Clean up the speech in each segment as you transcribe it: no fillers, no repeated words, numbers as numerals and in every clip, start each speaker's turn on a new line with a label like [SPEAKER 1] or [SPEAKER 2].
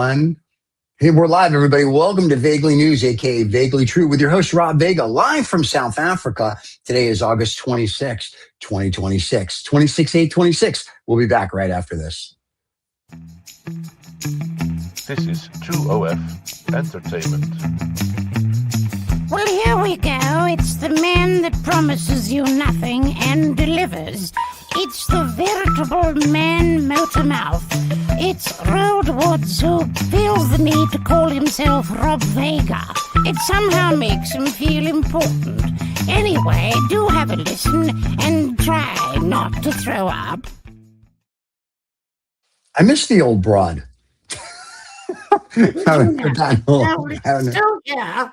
[SPEAKER 1] one. Hey, we're live, everybody. Welcome to Vaguely News, a.k.a. Vaguely True, with your host, Robb Vega, live from South Africa. Today is August 26, 2026, 26/8/26. We'll be back right after this.
[SPEAKER 2] This is True OF Entertainment.
[SPEAKER 3] Well, here we go. It's the man that promises you nothing and delivers. It's the veritable man motor mouth. It's Road Woods who feels the need to call himself Robb Vega. It somehow makes him feel important. Anyway, do have a listen and try not to throw up.
[SPEAKER 1] I miss the old broad.
[SPEAKER 3] Still here. Still here.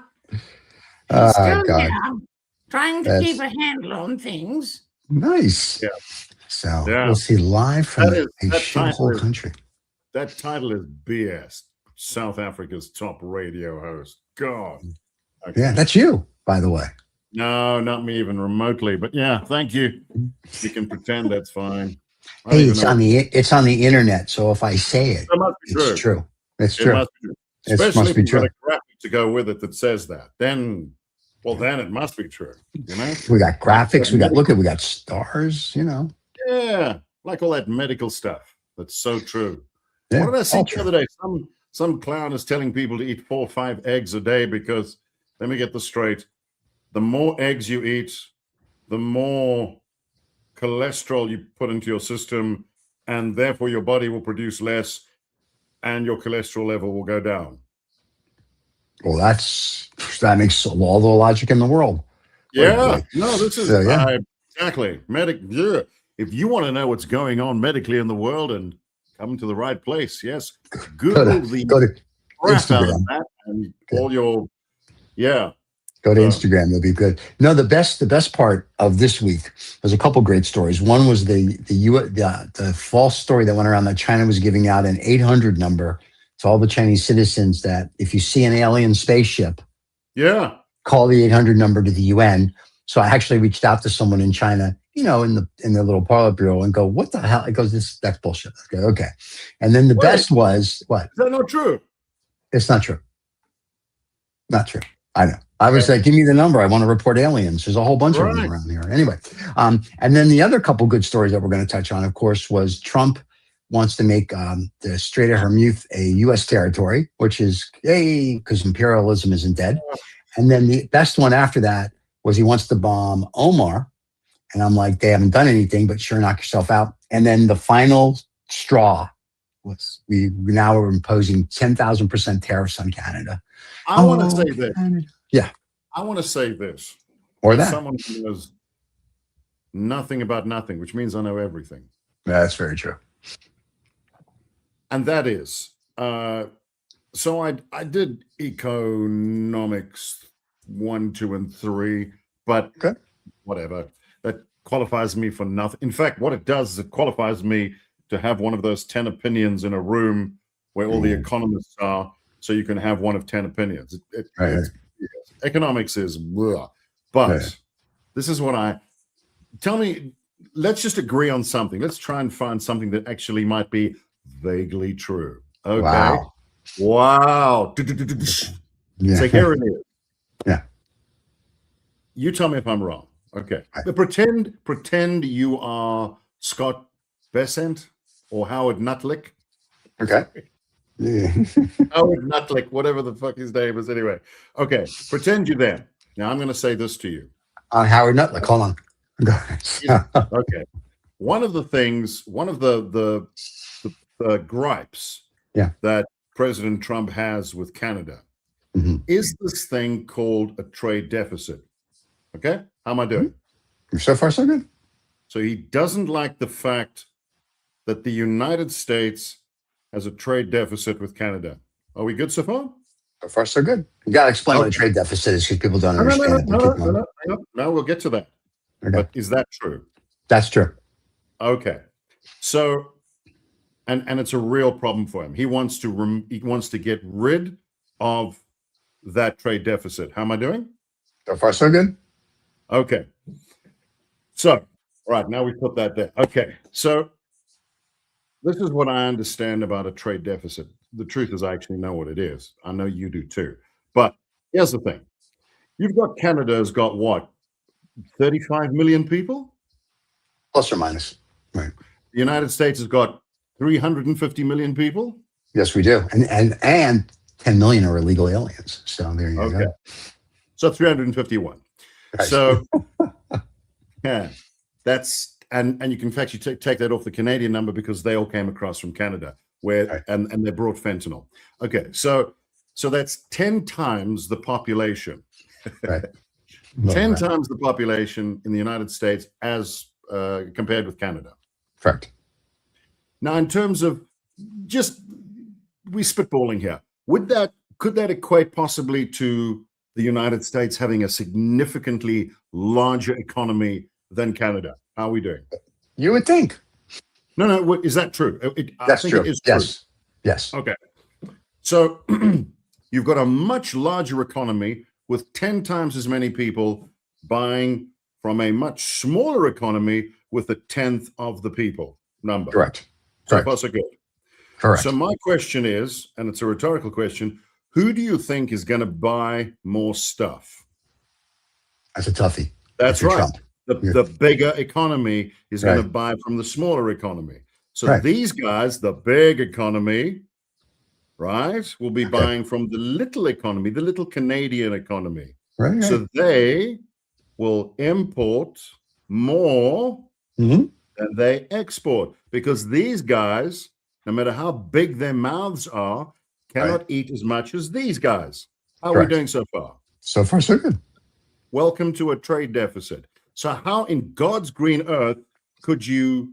[SPEAKER 3] Trying to keep a handle on things.
[SPEAKER 1] Nice.
[SPEAKER 4] Yeah.
[SPEAKER 1] So we'll see live from a shithole country.
[SPEAKER 4] That title is BS. South Africa's top radio host. God. Okay.
[SPEAKER 1] Yeah, that's you, by the way.
[SPEAKER 4] No, not me even remotely. But yeah, thank you. You can pretend that's fine.
[SPEAKER 1] Hey, it's on the internet. So if I say it, it's true. It's true.
[SPEAKER 4] Especially
[SPEAKER 1] if you've got
[SPEAKER 4] a graphic to go with it that says that. Then it must be true. You know,
[SPEAKER 1] we got graphics. We got stars. You know.
[SPEAKER 4] Yeah, like all that medical stuff. That's so true.
[SPEAKER 1] Yeah,
[SPEAKER 4] what did I see the other day? Some clown is telling people to eat 4 or 5 eggs a day because, let me get this straight, the more eggs you eat, the more cholesterol you put into your system, and therefore your body will produce less, and your cholesterol level will go down.
[SPEAKER 1] Well, that makes all the logic in the world.
[SPEAKER 4] Yeah, no, this is exactly If you want to know what's going on medically in the world and come to the right place, yes, Google
[SPEAKER 1] go to
[SPEAKER 4] Instagram and all your
[SPEAKER 1] Go to Instagram; it'll be good. No, the best part of this week was a couple great stories. One was the false story that went around that China was giving out an 800 number to all the Chinese citizens that if you see an alien spaceship, call the 800 number to the UN. So I actually reached out to someone in China, in the little parlor bureau, and go, "What the hell?" It goes, "That's bullshit." Okay. And then the best was what?
[SPEAKER 4] Is that not true?
[SPEAKER 1] It's not true. Not true. I know. I was like, give me the number. I want to report aliens. There's a whole bunch of them around here. Anyway, and then the other couple good stories that we're going to touch on, of course, was Trump wants to make the Strait of Hormuz a U.S. territory, which is, because imperialism isn't dead. And then the best one after that was he wants to bomb Omar. And I'm like, they haven't done anything, but sure, knock yourself out. And then the final straw was we now are imposing 10,000% tariffs on Canada.
[SPEAKER 4] I want to say this.
[SPEAKER 1] Yeah.
[SPEAKER 4] I want to say this.
[SPEAKER 1] Or that.
[SPEAKER 4] Someone who knows nothing about nothing, which means I know everything.
[SPEAKER 1] Yeah, that's very true.
[SPEAKER 4] And that is, so I did economics 1, 2, and 3, but whatever. That qualifies me for nothing. In fact, what it does is it qualifies me to have one of those 10 opinions in a room where all the economists are, so you can have one of 10 opinions. Economics is blah. But this is what tell me, let's just agree on something. Let's try and find something that actually might be vaguely true. Okay. Wow. So here it is.
[SPEAKER 1] Yeah.
[SPEAKER 4] You tell me if I'm wrong. Okay. But pretend you are Scott Bessent or Howard Nutlick.
[SPEAKER 1] Okay. Yeah.
[SPEAKER 4] Howard Nutlick, whatever the fuck his name is anyway. Okay. Pretend you're there. Now I'm going to say this to you.
[SPEAKER 1] Howard Nutlick. Hold on.
[SPEAKER 4] Okay. One of the gripes that President Trump has with Canada is this thing called a trade deficit. Okay? How am I doing?
[SPEAKER 1] So far, so good.
[SPEAKER 4] So he doesn't like the fact that the United States has a trade deficit with Canada. Are we good so far?
[SPEAKER 1] So far, so good. You got to explain what a trade deficit is because people don't understand it.
[SPEAKER 4] No, we'll get to that.
[SPEAKER 1] Okay.
[SPEAKER 4] But is that true?
[SPEAKER 1] That's true.
[SPEAKER 4] Okay. So, and it's a real problem for him. He wants to get rid of that trade deficit. How am I doing?
[SPEAKER 1] So far, so good.
[SPEAKER 4] Okay. So, right, now we put that there. Okay. So, this is what I understand about a trade deficit. the truth is, I actually know what it is. I know you do too. But here's the thing: you've got Canada's got what, 35 million people,
[SPEAKER 1] plus or minus. Right.
[SPEAKER 4] The United States has got 350 million people.
[SPEAKER 1] Yes, we do, and 10 million are illegal aliens. So there you go.
[SPEAKER 4] So 351.
[SPEAKER 1] Right.
[SPEAKER 4] So yeah, that's and you can actually take that off the Canadian number because they all came across from Canada, where
[SPEAKER 1] Right.
[SPEAKER 4] and they brought fentanyl. Okay, so that's 10 times the population.
[SPEAKER 1] Right.
[SPEAKER 4] 10 times the population in the United States as compared with Canada.
[SPEAKER 1] Correct.
[SPEAKER 4] Now, in terms of just we spitballing here, could that equate possibly to the United States having a significantly larger economy than Canada? How are we doing?
[SPEAKER 1] You would think.
[SPEAKER 4] No. Is that true?
[SPEAKER 1] That's true.
[SPEAKER 4] It is
[SPEAKER 1] yes.
[SPEAKER 4] true.
[SPEAKER 1] Yes.
[SPEAKER 4] Okay. So you've got a much larger economy with 10 times as many people buying from a much smaller economy with a tenth of the people number.
[SPEAKER 1] Correct.
[SPEAKER 4] So
[SPEAKER 1] Correct.
[SPEAKER 4] far, so good.
[SPEAKER 1] Correct.
[SPEAKER 4] So my question is, and it's a rhetorical question, who do you think is going to buy more stuff?
[SPEAKER 1] That's a toughie.
[SPEAKER 4] That's right.
[SPEAKER 1] Trump.
[SPEAKER 4] The bigger economy is going to
[SPEAKER 1] Right.
[SPEAKER 4] buy from the smaller economy. So
[SPEAKER 1] Right.
[SPEAKER 4] these guys, the big economy, right, will be buying from the little economy, the little Canadian economy.
[SPEAKER 1] Right.
[SPEAKER 4] So they will import more
[SPEAKER 1] Mhm.
[SPEAKER 4] than they export because these guys, no matter how big their mouths are, cannot eat as much as these guys. How are we
[SPEAKER 1] Correct.
[SPEAKER 4] doing so far?
[SPEAKER 1] So far, so good.
[SPEAKER 4] Welcome to a trade deficit. So how in God's green earth could you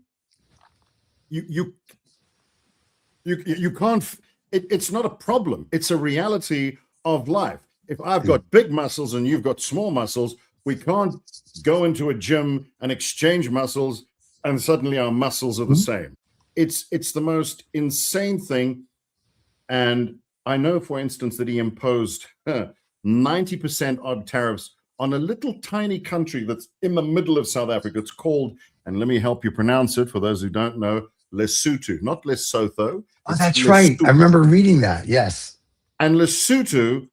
[SPEAKER 4] can't, it's not a problem. It's a reality of life. If I've got big muscles and you've got small muscles, we can't go into a gym and exchange muscles and suddenly our muscles are the same. It's the most insane thing. And I know, for instance, that he imposed 90% odd tariffs on a little tiny country that's in the middle of South Africa. It's called, and let me help you pronounce it for those who don't know, Lesotho, not Lesotho.
[SPEAKER 1] Oh, that's right. I remember reading that. Yes.
[SPEAKER 4] And Lesotho,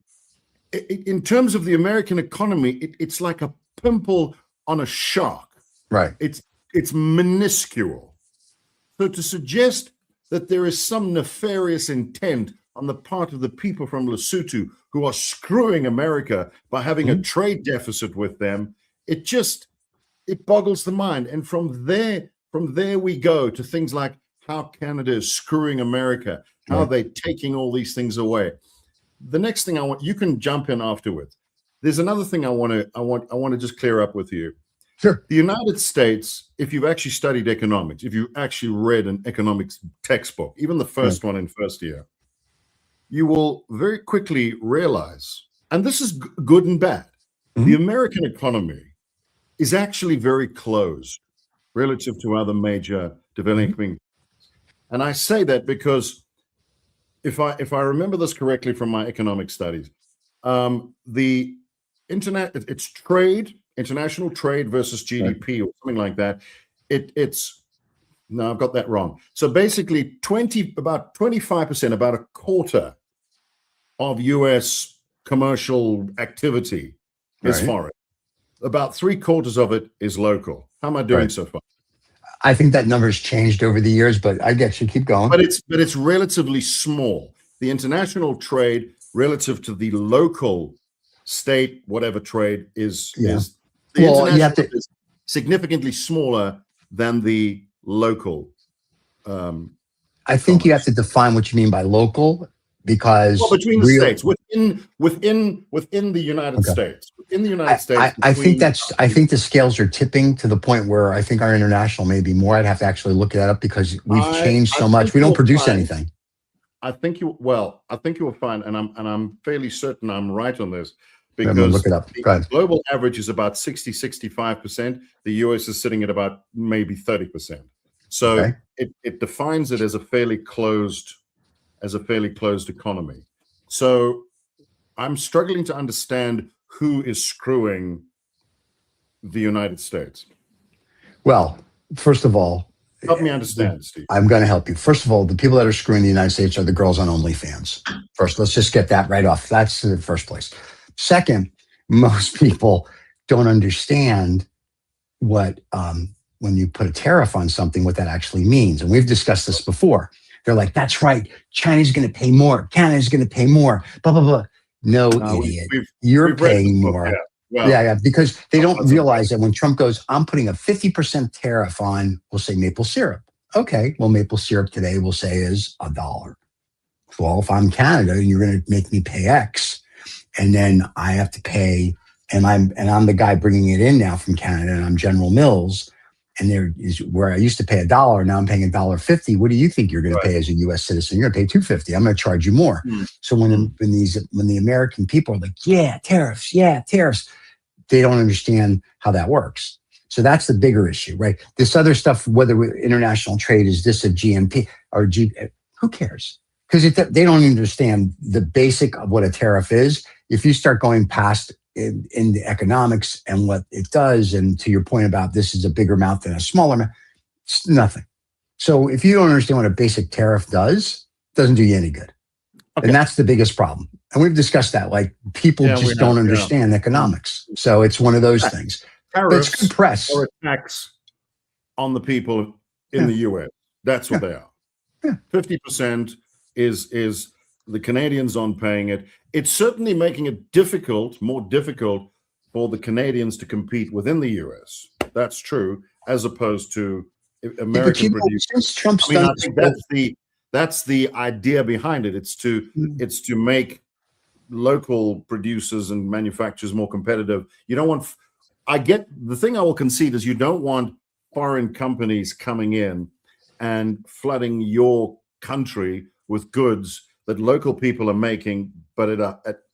[SPEAKER 4] in terms of the American economy, it's like a pimple on a shark.
[SPEAKER 1] Right.
[SPEAKER 4] It's minuscule. So to suggest that there is some nefarious intent on the part of the people from Lesotho who are screwing America by having a trade deficit with them, it boggles the mind. And from there we go to things like how Canada is screwing America, how they're taking all these things away. The next thing you can jump in afterwards. There's another thing I want to just clear up with you.
[SPEAKER 1] Sure.
[SPEAKER 4] The United States, if you've actually studied economics, if you actually read an economics textbook, even the first one in first year, you will very quickly realize, and this is good and bad, the American economy is actually very closed relative to other major developing. And I say that because if I remember this correctly from my economic studies, the internet, it's trade, international trade versus GDP or something like that. No, I've got that wrong. So basically about 25%, about a quarter of US commercial activity is foreign. About 3/4 of it is local. How am I doing so far?
[SPEAKER 1] I think that number's changed over the years, but I get you. Keep going.
[SPEAKER 4] But it's relatively small. The international trade relative to the local state, whatever trade is significantly smaller than the local.
[SPEAKER 1] I think you have to define what you mean by local, because
[SPEAKER 4] between the states, within the United States, within the United States,
[SPEAKER 1] I think the scales are tipping to the point where I think our international may be more. I'd have to actually look that up because we've changed so much. We don't produce anything.
[SPEAKER 4] I think you will find, and I'm fairly certain I'm right on this, because
[SPEAKER 1] look it up.
[SPEAKER 4] The global average is about 60-65%. The US is sitting at about maybe 30%. So it defines it as a fairly closed economy. So I'm struggling to understand who is screwing the United States.
[SPEAKER 1] Well, first of all,
[SPEAKER 4] Help me understand, Steve.
[SPEAKER 1] I'm going to help you. First of all, the people that are screwing the United States are the girls on OnlyFans. First, let's just get that right off. That's the first place. Second, most people don't understand what, when you put a tariff on something, what that actually means. And we've discussed this before. They're like, that's right. China's going to pay more. Canada's going to pay more. Blah, blah, blah. No, idiot. You're paying more.
[SPEAKER 4] Yeah. Well,
[SPEAKER 1] yeah, because they don't realize that when Trump goes, I'm putting a 50% tariff on, we'll say maple syrup. Okay, well, maple syrup today we'll say is $1. Well, if I'm Canada, you're going to make me pay X, and then I have to pay, and I'm the guy bringing it in now from Canada, and I'm General Mills, and there is where I used to pay $1, now I'm paying $1.50. What do you think you're going to pay as a U.S. citizen? You're going to pay $2.50. I'm going to charge you more. So when the American people are like, yeah, tariffs, they don't understand how that works. So that's the bigger issue, right? This other stuff, whether international trade is this a GMP or who cares? Because they don't understand the basic of what a tariff is. If you start going past in the economics and what it does, and to your point about this is a bigger amount than a smaller amount, it's nothing. So if you don't understand what a basic tariff does, it doesn't do you any good. Okay. And that's the biggest problem. And we've discussed that. Like people just don't understand economics. So it's one of those things.
[SPEAKER 4] Tariffs
[SPEAKER 1] it's good press.
[SPEAKER 4] Or a tax on the people in the US. That's what they are. 50% is the Canadians on paying it. It's certainly making it more difficult for the Canadians to compete within the US. That's true, as opposed to American producers.
[SPEAKER 1] Since Trump's
[SPEAKER 4] I think that's the idea behind it. It's to make local producers and manufacturers more competitive. You don't want. The thing I will concede is you don't want foreign companies coming in and flooding your country with goods that local people are making, but at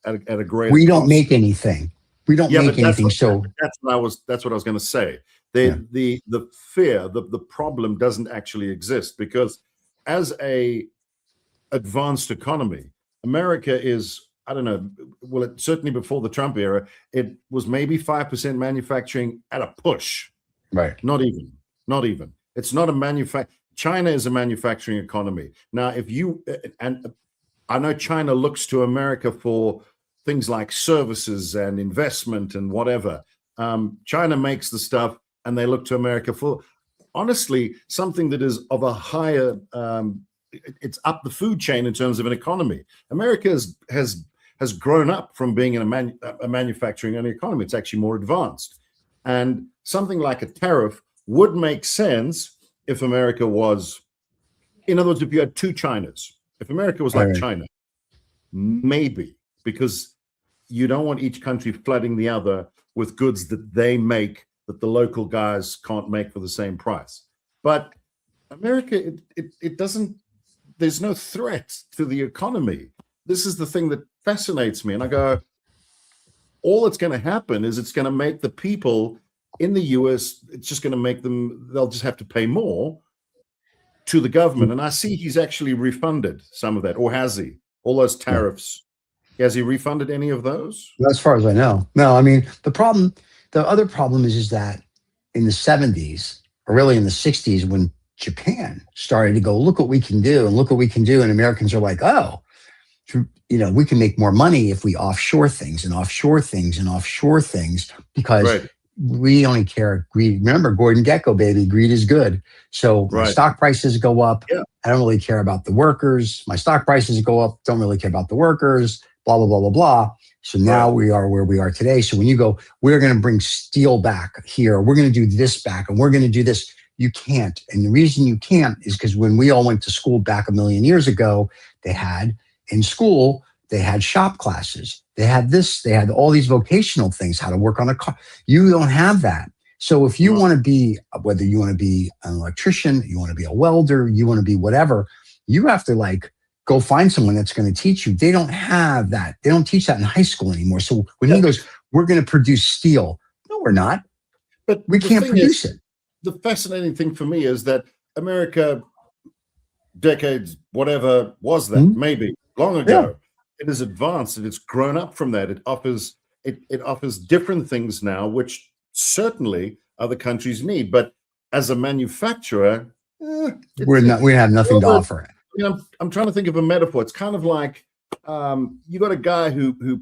[SPEAKER 4] a greater.
[SPEAKER 1] We don't make anything. We don't make anything.
[SPEAKER 4] That's what I was going to say. The fear, the problem doesn't actually exist because as a advanced economy, America is, I don't know, well, certainly before the Trump era, it was maybe 5% manufacturing at a push.
[SPEAKER 1] Right.
[SPEAKER 4] Not even. It's not a China is a manufacturing economy. Now, and I know China looks to America for things like services and investment and whatever. China makes the stuff and they look to America for, honestly, something that is of a higher, it's up the food chain in terms of an economy. America has grown up from being in a manufacturing economy. It's actually more advanced. And something like a tariff would make sense if America was, in other words, if you had two Chinas. If America was like China, maybe, because you don't want each country flooding the other with goods that they make that the local guys can't make for the same price. But America, it doesn't, there's no threat to the economy. This is the thing that fascinates me. And I go, all that's going to happen is it's going to make the people in the US, it's just going to make them, they'll just have to pay more to the government. And I see he's actually refunded some of that, or has he? All those tariffs. Has he refunded any of those?
[SPEAKER 1] As far as I know. No, I mean, the other problem is that in the 70s, or really in the 60s, when Japan started to go, look what we can do, and look what we can do. And Americans are like, oh, we can make more money if we offshore things and offshore things and offshore things, because we only care greed. Remember, Gordon Gekko, baby, greed is good. So my stock prices go up. Yeah. I don't really care about the workers. My stock prices go up. Don't really care about the workers, blah, blah, blah, blah, blah. So now we are where we are today. So when you go, we're going to bring steel back here, we're going to do this back, and we're going to do this, you can't. And the reason you can't is because when we all went to school back 1,000,000 years ago, they had shop classes. They had this, they had all these vocational things, how to work on a car. You don't have that. So if you want to be, whether you want to be an electrician, you want to be a welder, you want to be whatever, you have to go find someone that's going to teach you. They don't have that. They don't teach that in high school anymore. So when he goes, we're going to produce steel. No, we're not. But we can't produce it.
[SPEAKER 4] The fascinating thing for me is that America, decades, whatever was that, maybe long ago, it is advanced and it's grown up from that. It offers different things now, which certainly other countries need. But as a manufacturer,
[SPEAKER 1] We have nothing to offer.
[SPEAKER 4] I'm trying to think of a metaphor. It's kind of like you got a guy who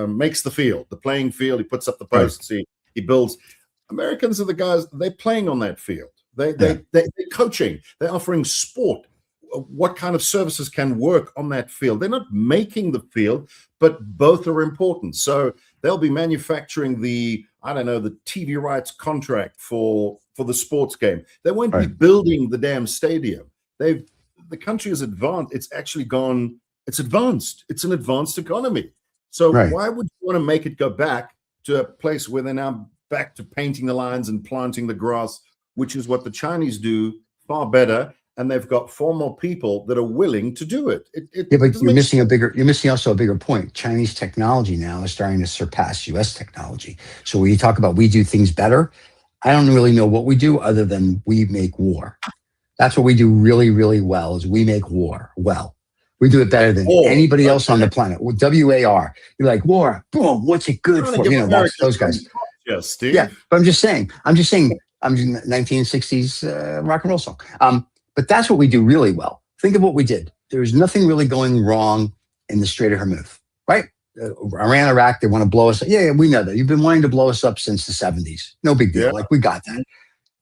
[SPEAKER 4] makes the field, the playing field. He puts up the posts. Right. He builds. Americans are the guys. They're playing on that field. They're coaching. They're offering sport. What kind of services can work on that field? They're not making the field, but both are important. So they'll be manufacturing the TV rights contract for the sports game. They won't be building the damn stadium. The country is advanced. It's actually gone. It's advanced. It's an advanced economy. So why would you want to make it go back to a place where they're now back to painting the lines and planting the grass, which is what the Chinese do far better, and they've got far more people that are willing to do it.
[SPEAKER 1] But you're missing also a bigger point. Chinese technology now is starting to surpass U.S. technology. So when you talk about we do things better, I don't really know what we do other than we make war. That's what we do really, really well, is we make war well. We do it better than anybody else on the planet. WAR. You're like, war, boom, what's it good for? That's those guys.
[SPEAKER 4] Yes, Steve.
[SPEAKER 1] Yeah, but I'm just saying, I'm 1960s rock and roll song. But that's what we do really well. Think of what we did. There's nothing really going wrong in the Strait of Hormuz, right? Iran, Iraq, they want to blow us up. Yeah, we know that. You've been wanting to blow us up since the 70s. No big deal. Like, we got that.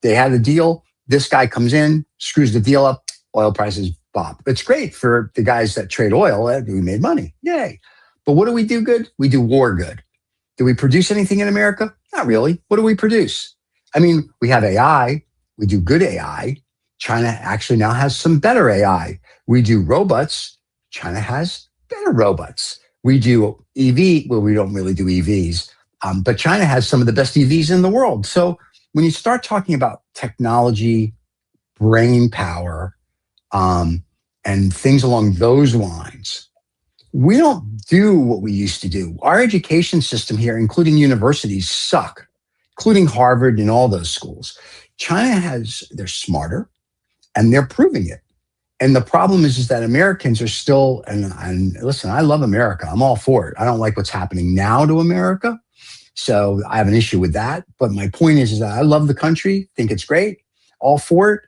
[SPEAKER 1] They had a deal. This guy comes in, screws the deal up, oil prices pop. It's great for the guys that trade oil. We made money. Yay. But what do we do good? We do war good. Do we produce anything in America? Not really. What do we produce? I mean, we have AI. We do good AI. China actually now has some better AI. We do robots. China has better robots. We do EV. Well, we don't really do EVs, but China has some of the best EVs in the world. So when you start talking about technology, brain power, and things along those lines, we don't do what we used to do. Our education system here, including universities, suck, including Harvard and all those schools. They're smarter, and they're proving it. And the problem is that Americans are still, and listen, I love America. I'm all for it. I don't like what's happening now to America. So I have an issue with that. But my point is that I love the country, think it's great, all for it.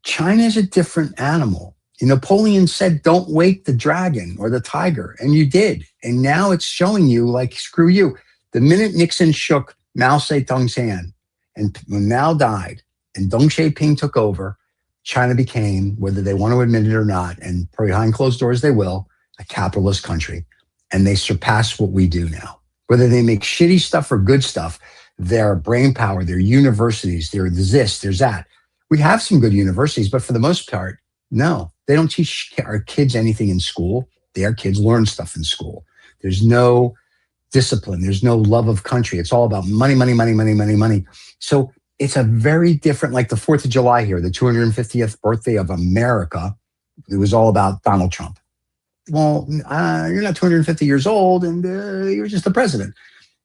[SPEAKER 1] China is a different animal. Napoleon said, don't wake the dragon or the tiger. And you did. And now it's showing you, like, screw you. The minute Nixon shook Mao Zedong's hand and when Mao died and Deng Xiaoping took over, China became, whether they want to admit it or not, and behind closed doors they will, a capitalist country. And they surpass what we do now. Whether they make shitty stuff or good stuff, their brain power, their universities, there's that. We have some good universities, but for the most part, no. They don't teach our kids anything in school. Their kids learn stuff in school. There's no discipline. There's no love of country. It's all about money, money, money, money, money, money. So it's a very different, like the 4th of July here, the 250th birthday of America. It was all about Donald Trump. Well, you're not 250 years old and you're just the president.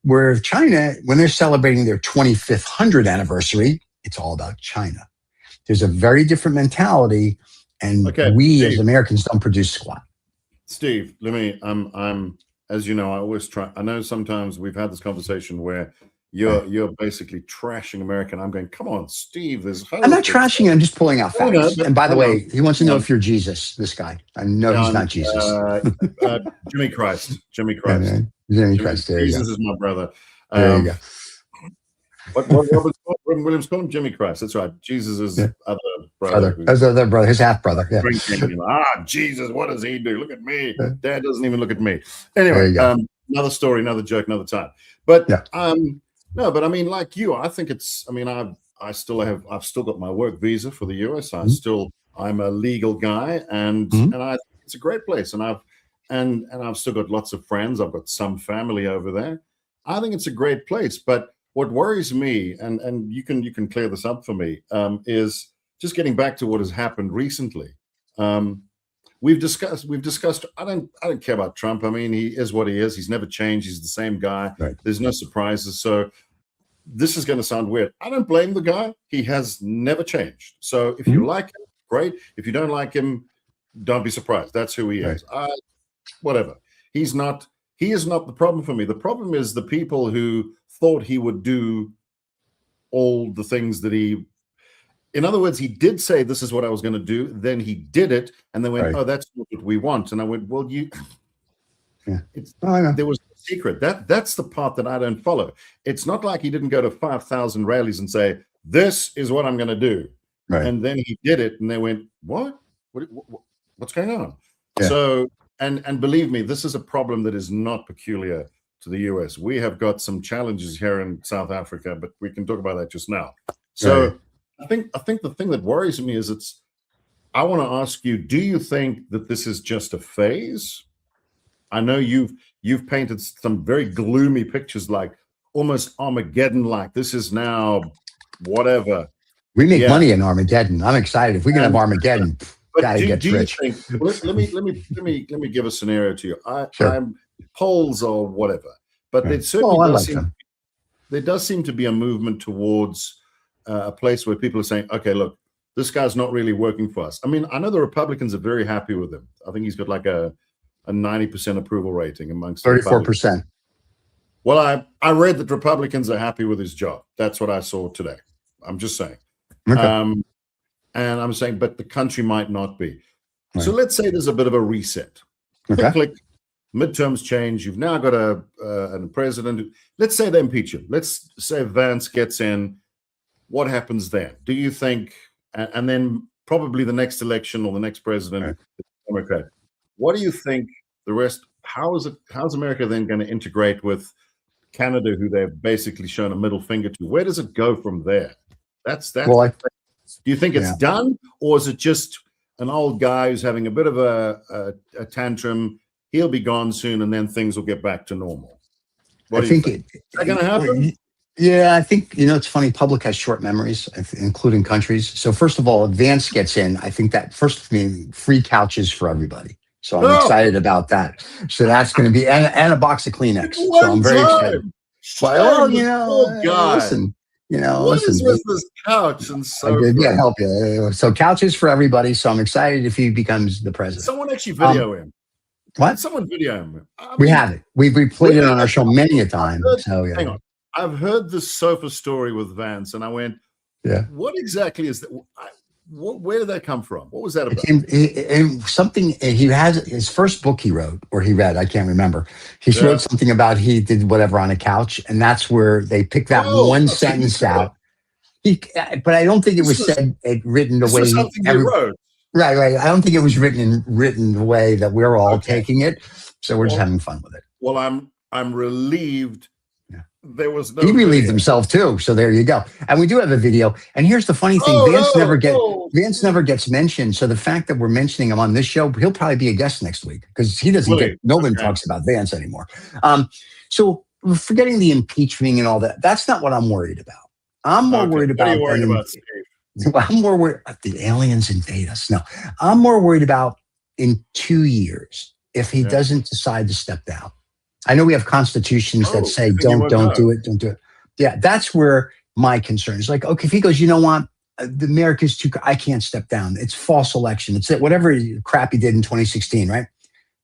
[SPEAKER 1] Where China, when they're celebrating their 2500th anniversary, it's all about China. There's a very different mentality, and we Steve, as Americans don't produce squat.
[SPEAKER 4] Steve, I'm as you know, I always try. I know sometimes we've had this conversation where you're basically trashing America. And I'm going, come on, Steve.
[SPEAKER 1] I'm not trashing you. I'm just pulling out facts. And by the way, he wants to know if you're Jesus. This guy. I know he's not Jesus.
[SPEAKER 4] Jimmy Christ.
[SPEAKER 1] Jimmy Christ. There
[SPEAKER 4] Jesus is my brother.
[SPEAKER 1] There you go.
[SPEAKER 4] What Robin Williams called him? Jimmy Christ. That's right. Jesus' other brother.
[SPEAKER 1] His half brother. Yeah.
[SPEAKER 4] Jesus, what does he do? Look at me. Dad doesn't even look at me. Anyway, another story, another joke, another time. But no, but I mean, like you, I think it's. I mean, I've still got my work visa for the US. I'm a legal guy, and it's a great place, and I've still got lots of friends. I've got some family over there. I think it's a great place, but what worries me, and you can clear this up for me, is just getting back to what has happened recently. We've discussed. I don't care about Trump. I mean, he is what he is. He's never changed. He's the same guy. Right. There's no surprises. So this is going to sound weird. I don't blame the guy. He has never changed. So if you like him, great. If you don't like him, don't be surprised. That's who he is. Whatever. He is not the problem for me. The problem is the people who thought he would do all the things that he. in other words, he did say, this is what I was going to do. Then he did it. And they went, oh, that's not what we want. And I went, well, there was a secret. That's the part that I don't follow. It's not like he didn't go to 5,000 rallies and say, this is what I'm going to do. Right. And then he did it. And they went, what's going on? Yeah. So, and believe me, this is a problem that is not peculiar to the US. We have got some challenges here in South Africa, but we can talk about that just now. So I think the thing that worries me is I want to ask you, do you think that this is just a phase? I know you've painted some very gloomy pictures, like almost Armageddon-like. This is now whatever.
[SPEAKER 1] We make money in Armageddon. I'm excited. If we can have Armageddon, guy gets rich.
[SPEAKER 4] You think, let me give a scenario to you. I'm polls or whatever, but there certainly there does seem to be a movement towards a place where people are saying, okay, look, this guy's not really working for us. I mean, I know the Republicans are very happy with him. I think he's got like a 90% approval rating amongst
[SPEAKER 1] 34%.
[SPEAKER 4] Well, I read that Republicans are happy with his job. That's what I saw today. I'm just saying. Okay. And I'm saying, but the country might not be. Right. So let's say there's a bit of a reset. Okay. Click, midterms change. You've now got a president. Let's say they impeach him. Let's say Vance gets in. What happens then? Do you think, and then probably the next election or the next president, Democrat. What do you think the rest, how's America then going to integrate with Canada, who they've basically shown a middle finger to? Where does it go from there? That's well, do you think it's done, or is it just an old guy who's having a bit of a tantrum? He'll be gone soon, and then things will get back to normal. What do you think? Is that going to happen?
[SPEAKER 1] Yeah, I think, it's funny. Public has short memories, including countries. So first of all, if Vance gets in, I think that first thing, free couches for everybody. So I'm excited about that. So that's going to be, and a box of Kleenex. So I'm very excited. Well, listen.
[SPEAKER 4] What is with this couch and so?
[SPEAKER 1] Yeah, help you. So couches for everybody. So I'm excited if he becomes the president.
[SPEAKER 4] Someone actually video him.
[SPEAKER 1] What?
[SPEAKER 4] Someone video him.
[SPEAKER 1] We have it. We played it on our show many a time.
[SPEAKER 4] Hang on. I've heard this sofa story with Vance, and I went, what exactly is that? Where did that come from? What was that about?
[SPEAKER 1] Something he has his first book he wrote or he read. I can't remember. He wrote something about he did whatever on a couch, and that's where they picked that one sentence out. But I don't think it was written the way
[SPEAKER 4] he wrote.
[SPEAKER 1] Right. I don't think it was written the way that we're all taking it. So we're just having fun with it.
[SPEAKER 4] Well, I'm relieved. There was no.
[SPEAKER 1] He relieved himself too. So there you go. And we do have a video. And here's the funny thing: Vance never gets mentioned. So the fact that we're mentioning him on this show, he'll probably be a guest next week because he doesn't get. No one talks about Vance anymore. So forgetting the impeachment and all that. That's not what I'm worried about. I'm more worried about.
[SPEAKER 4] What are you worried about, Steve?
[SPEAKER 1] I'm more worried about the aliens invade us. No, I'm more worried about in 2 years if he doesn't decide to step down. I know we have constitutions that say don't do it. Yeah, that's where my concern is. Like, okay, if he goes, you know what, the America's too, I can't step down. It's false election. It's whatever crap he did in 2016, right?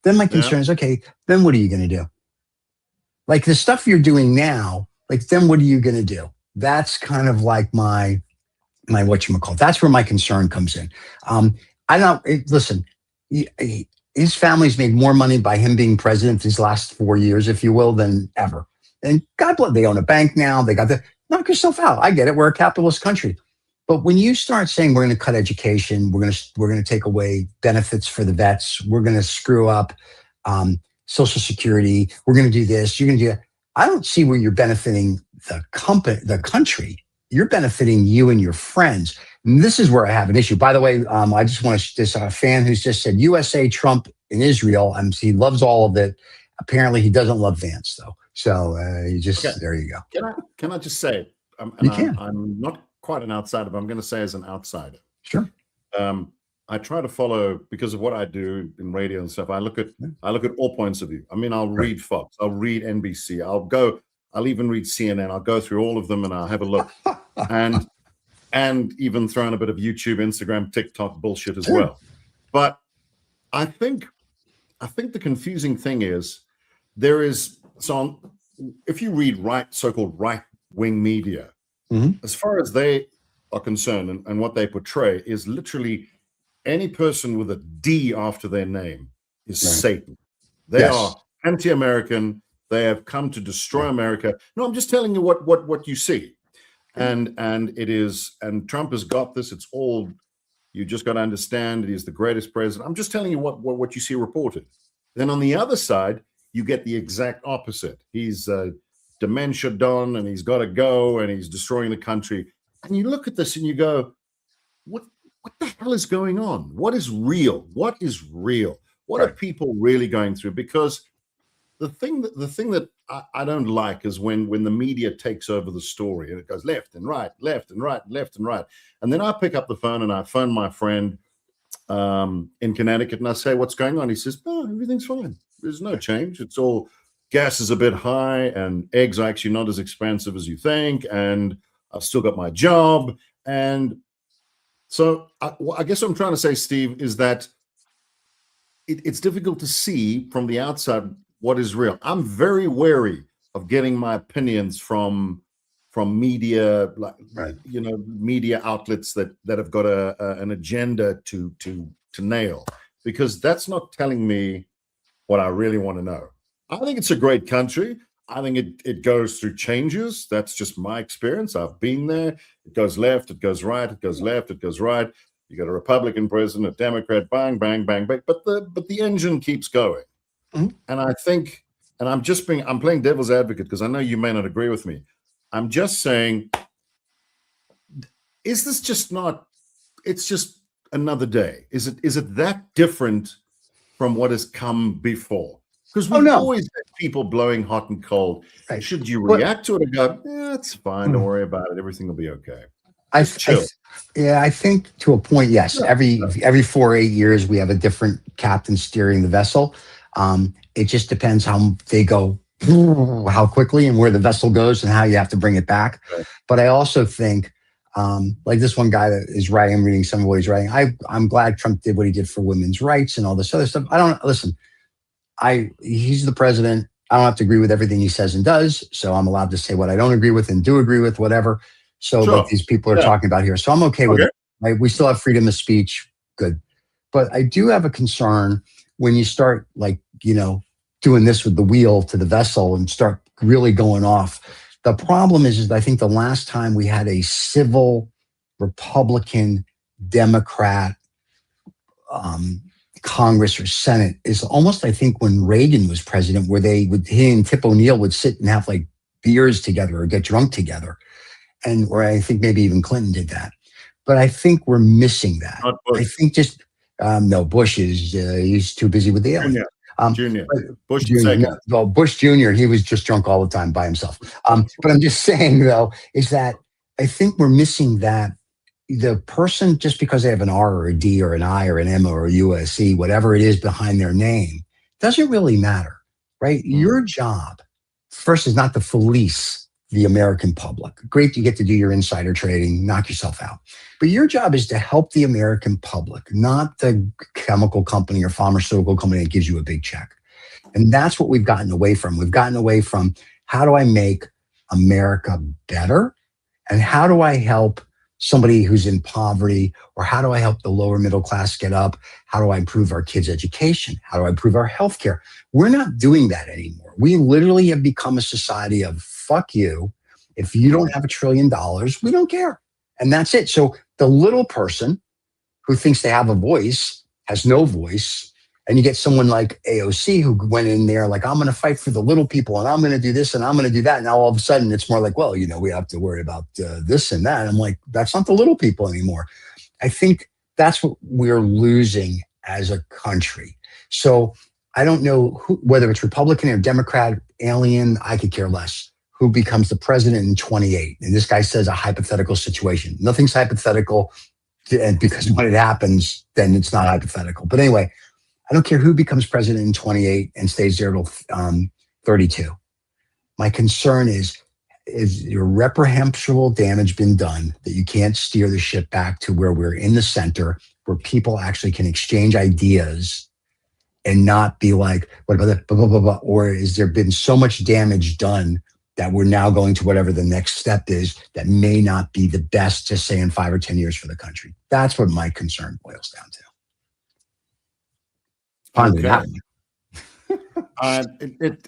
[SPEAKER 1] Then my concern is, okay, then what are you going to do? Like the stuff you're doing now, like then what are you going to do? That's kind of like my whatchamacallit. That's where my concern comes in. Listen, his family's made more money by him being president these last 4 years, if you will, than ever. And God bless, they own a bank now. They got knock yourself out. I get it. We're a capitalist country. But when you start saying we're going to cut education, we're going to take away benefits for the vets, we're going to screw up Social Security, we're going to do this, you're going to do that. I don't see where you're benefiting the country. You're benefiting you and your friends. And this is where I have an issue. By the way, I just want to, this fan who's just said USA, Trump, in Israel. He loves all of it. Apparently, he doesn't love Vance, though. So there you go.
[SPEAKER 4] Can I just say, I'm not quite an outsider, but I'm going to say as an outsider.
[SPEAKER 1] Sure.
[SPEAKER 4] I try to follow, because of what I do in radio and stuff. I look at all points of view. I mean, I'll read Fox, I'll read NBC, I'll even read CNN. I'll go through all of them and I'll have a look, and even throw in a bit of YouTube, Instagram, TikTok bullshit as well. But I think the confusing thing is if you read so-called right-wing media, as far as they are concerned and what they portray is literally any person with a D after their name is Satan. They are anti-American. They have come to destroy America. No, I'm just telling you what you see. And it is, and Trump has got this. It's all, you just got to understand, he's the greatest president. I'm just telling you what you see reported. Then on the other side, you get the exact opposite. He's dementia done, and he's got to go, and he's destroying the country. And you look at this and you go, what the hell is going on? What is real? What is real? What are people really going through? Because the thing that I don't like is when the media takes over the story and it goes left and right, left and right, left and right. And then I pick up the phone and I phone my friend in Connecticut and I say, what's going on? He says, no, everything's fine. There's no change. It's all, gas is a bit high and eggs are actually not as expensive as you think. And I've still got my job. And so I guess what I'm trying to say, Steve, is that it's difficult to see from the outside what is real. I'm very wary of getting my opinions from media, like media outlets that have got an agenda to nail, because that's not telling me what I really want to know. I think it's a great country. I think it goes through changes. That's just my experience. I've been there. It goes left, it goes right, it goes left, it goes right. You got a Republican president, a Democrat, bang, bang, bang, bang. But the engine keeps going. Mm-hmm. And I think, and I'm playing devil's advocate because I know you may not agree with me. I'm just saying, is this just not, it's just another day. Is it that different from what has come before? Because we've always had people blowing hot and cold. Right. Should you react to it and go, it's fine, don't worry about it, everything will be okay? I
[SPEAKER 1] think to a point, yes. Yeah. Every 4 or 8 years, we have a different captain steering the vessel. It just depends how they go, how quickly and where the vessel goes and how you have to bring it back. Right. But I also think, like this one guy that is writing, I'm reading some of what he's writing. I'm glad Trump did what he did for women's rights and all this other stuff. He's the president. I don't have to agree with everything he says and does. So I'm allowed to say what I don't agree with and do agree with, whatever. So like these people are talking about here. So I'm okay with it. Right? We still have freedom of speech. Good. But I do have a concern when you start doing this with the wheel to the vessel and start really going off. The problem is I think the last time we had a civil Republican Democrat Congress or Senate is almost, I think, when Reagan was president, where he and Tip O'Neill would sit and have like beers together or get drunk together. And where I think maybe even Clinton did that. But I think we're missing that. I think just, no, Bush he's too busy with the alien.
[SPEAKER 4] Junior.
[SPEAKER 1] Bush Jr. Well, Bush Jr., he was just drunk all the time by himself. But I'm just saying, though, is that I think we're missing that the person, just because they have an R or a D or an I or an M or a U or a C, whatever it is behind their name, doesn't really matter, right? Mm. Your job, first, is not to fleece the American public. Great, you get to do your insider trading, knock yourself out. But your job is to help the American public, not the chemical company or pharmaceutical company that gives you a big check. And that's what we've gotten away from. We've gotten away from, how do I make America better? And how do I help somebody who's in poverty? Or how do I help the lower middle class get up? How do I improve our kids' education? How do I improve our healthcare? We're not doing that anymore. We literally have become a society of fuck you. If you don't have $1 trillion, we don't care. And that's it. So the little person who thinks they have a voice has no voice. And you get someone like AOC who went in there like, I'm going to fight for the little people and I'm going to do this and I'm going to do that. And now all of a sudden it's more like, well, we have to worry about this and that. And I'm like, that's not the little people anymore. I think that's what we're losing as a country. So I don't know whether it's Republican or Democrat, alien, I could care less, who becomes the president in 28. And this guy says a hypothetical situation. Nothing's hypothetical, and because when it happens, then it's not hypothetical. But anyway, I don't care who becomes president in 28 and stays there till 32. My concern is irreparable damage been done that you can't steer the ship back to where we're in the center, where people actually can exchange ideas and not be like, what about that, blah, blah, blah, blah, or is there been so much damage done that we're now going to whatever the next step is that may not be the best to say in 5 or 10 years for the country. That's what my concern boils down to.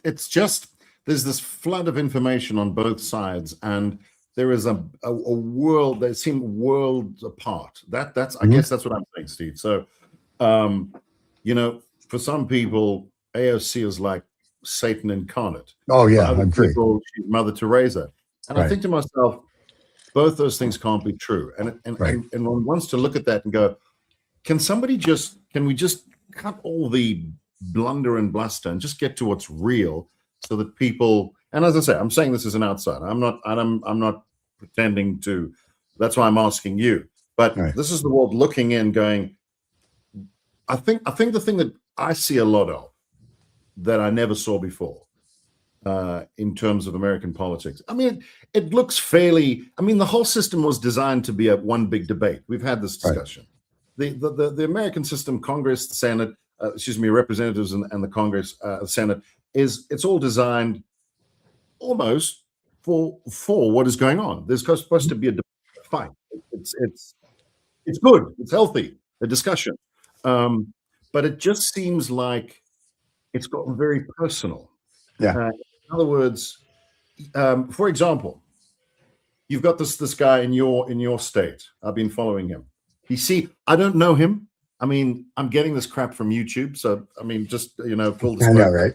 [SPEAKER 4] It's just, there's this flood of information on both sides, and there is a world, they seem worlds apart. That's I guess that's what I'm saying, Steve. So, for some people, AOC is like Satan incarnate.
[SPEAKER 1] Oh yeah,
[SPEAKER 4] I
[SPEAKER 1] agree.
[SPEAKER 4] She's Mother Teresa, and I think to myself, both those things can't be true. And one wants to look at that and go, can we just cut all the blunder and bluster and just get to what's real, so that people, and as I say, I'm saying this as an outsider. I'm not pretending to. That's why I'm asking you. But this is the world looking in, going, I think the thing that I see a lot of that I never saw before in terms of American politics. I mean, it looks fairly, the whole system was designed to be a one big debate. We've had this discussion. The American system, Congress, the Senate, representatives and the Congress, the Senate, it's all designed almost for what is going on. There's supposed to be a fight. It's good. It's healthy, a discussion. But it just seems like it's gotten very personal.
[SPEAKER 1] Yeah.
[SPEAKER 4] In other words, for example, you've got this guy in your state. I've been following him. I don't know him. I'm getting this crap from YouTube. So, just, full disclosure.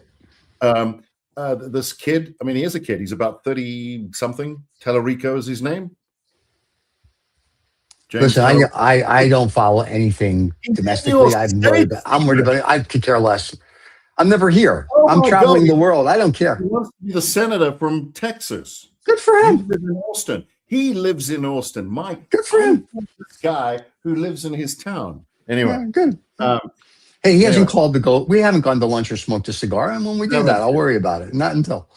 [SPEAKER 1] I know, right?
[SPEAKER 4] This kid, he is a kid. He's about 30 something. Tellerico is his name. James
[SPEAKER 1] Listen, I don't follow anything domestically. I'm worried about it. I could care less. I'm never here. I'm traveling the world. I don't care.
[SPEAKER 4] He wants to be the senator from Texas.
[SPEAKER 1] Good for him.
[SPEAKER 4] He lives in Austin.
[SPEAKER 1] Good for him.
[SPEAKER 4] This guy who lives in his town. Anyway,
[SPEAKER 1] yeah, good. Hey, he hasn't called to go. We haven't gone to lunch or smoked a cigar, and when we do that, I'll worry about it. Not until.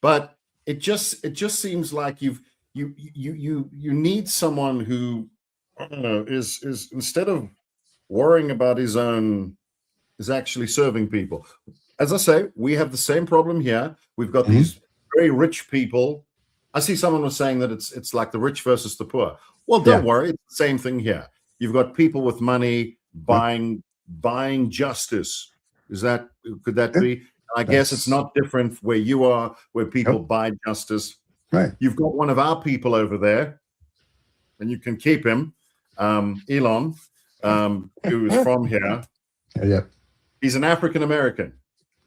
[SPEAKER 4] But it just seems like you need someone who, I don't know, is instead of worrying about his own, is actually serving people. As I say, we have the same problem here. We've got these very rich people. I see someone was saying that it's like the rich versus the poor. Well, don't worry, it's the same thing here. You've got people with money buying justice. Could that be? I guess it's not different where you are, where people buy justice.
[SPEAKER 1] Right.
[SPEAKER 4] You've got one of our people over there, and you can keep him, Elon, who is from here.
[SPEAKER 1] Yeah.
[SPEAKER 4] He's an African American.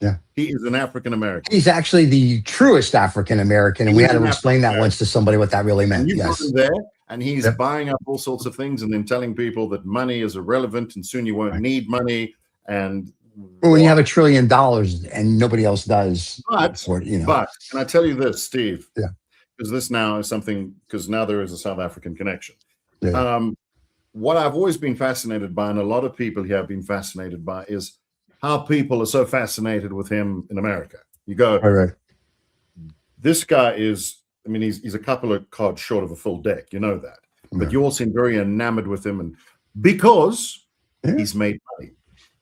[SPEAKER 1] Yeah.
[SPEAKER 4] He is an African American.
[SPEAKER 1] He's actually the truest African American, and we had to explain that once to somebody what that really meant.
[SPEAKER 4] And you've got him there, and he's buying up all sorts of things, and then telling people that money is irrelevant, and soon you won't need money. And
[SPEAKER 1] when you have $1 trillion and nobody else does,
[SPEAKER 4] but can I tell you this, Steve?
[SPEAKER 1] Yeah.
[SPEAKER 4] Because this now is something. Because now there is a South African connection.
[SPEAKER 1] Yeah.
[SPEAKER 4] What I've always been fascinated by, and a lot of people here have been fascinated by, is how people are so fascinated with him in America. You go,
[SPEAKER 1] all right.
[SPEAKER 4] This guy is, he's a couple of cards short of a full deck. You know that. Yeah. But you all seem very enamored with him, and because he's made money.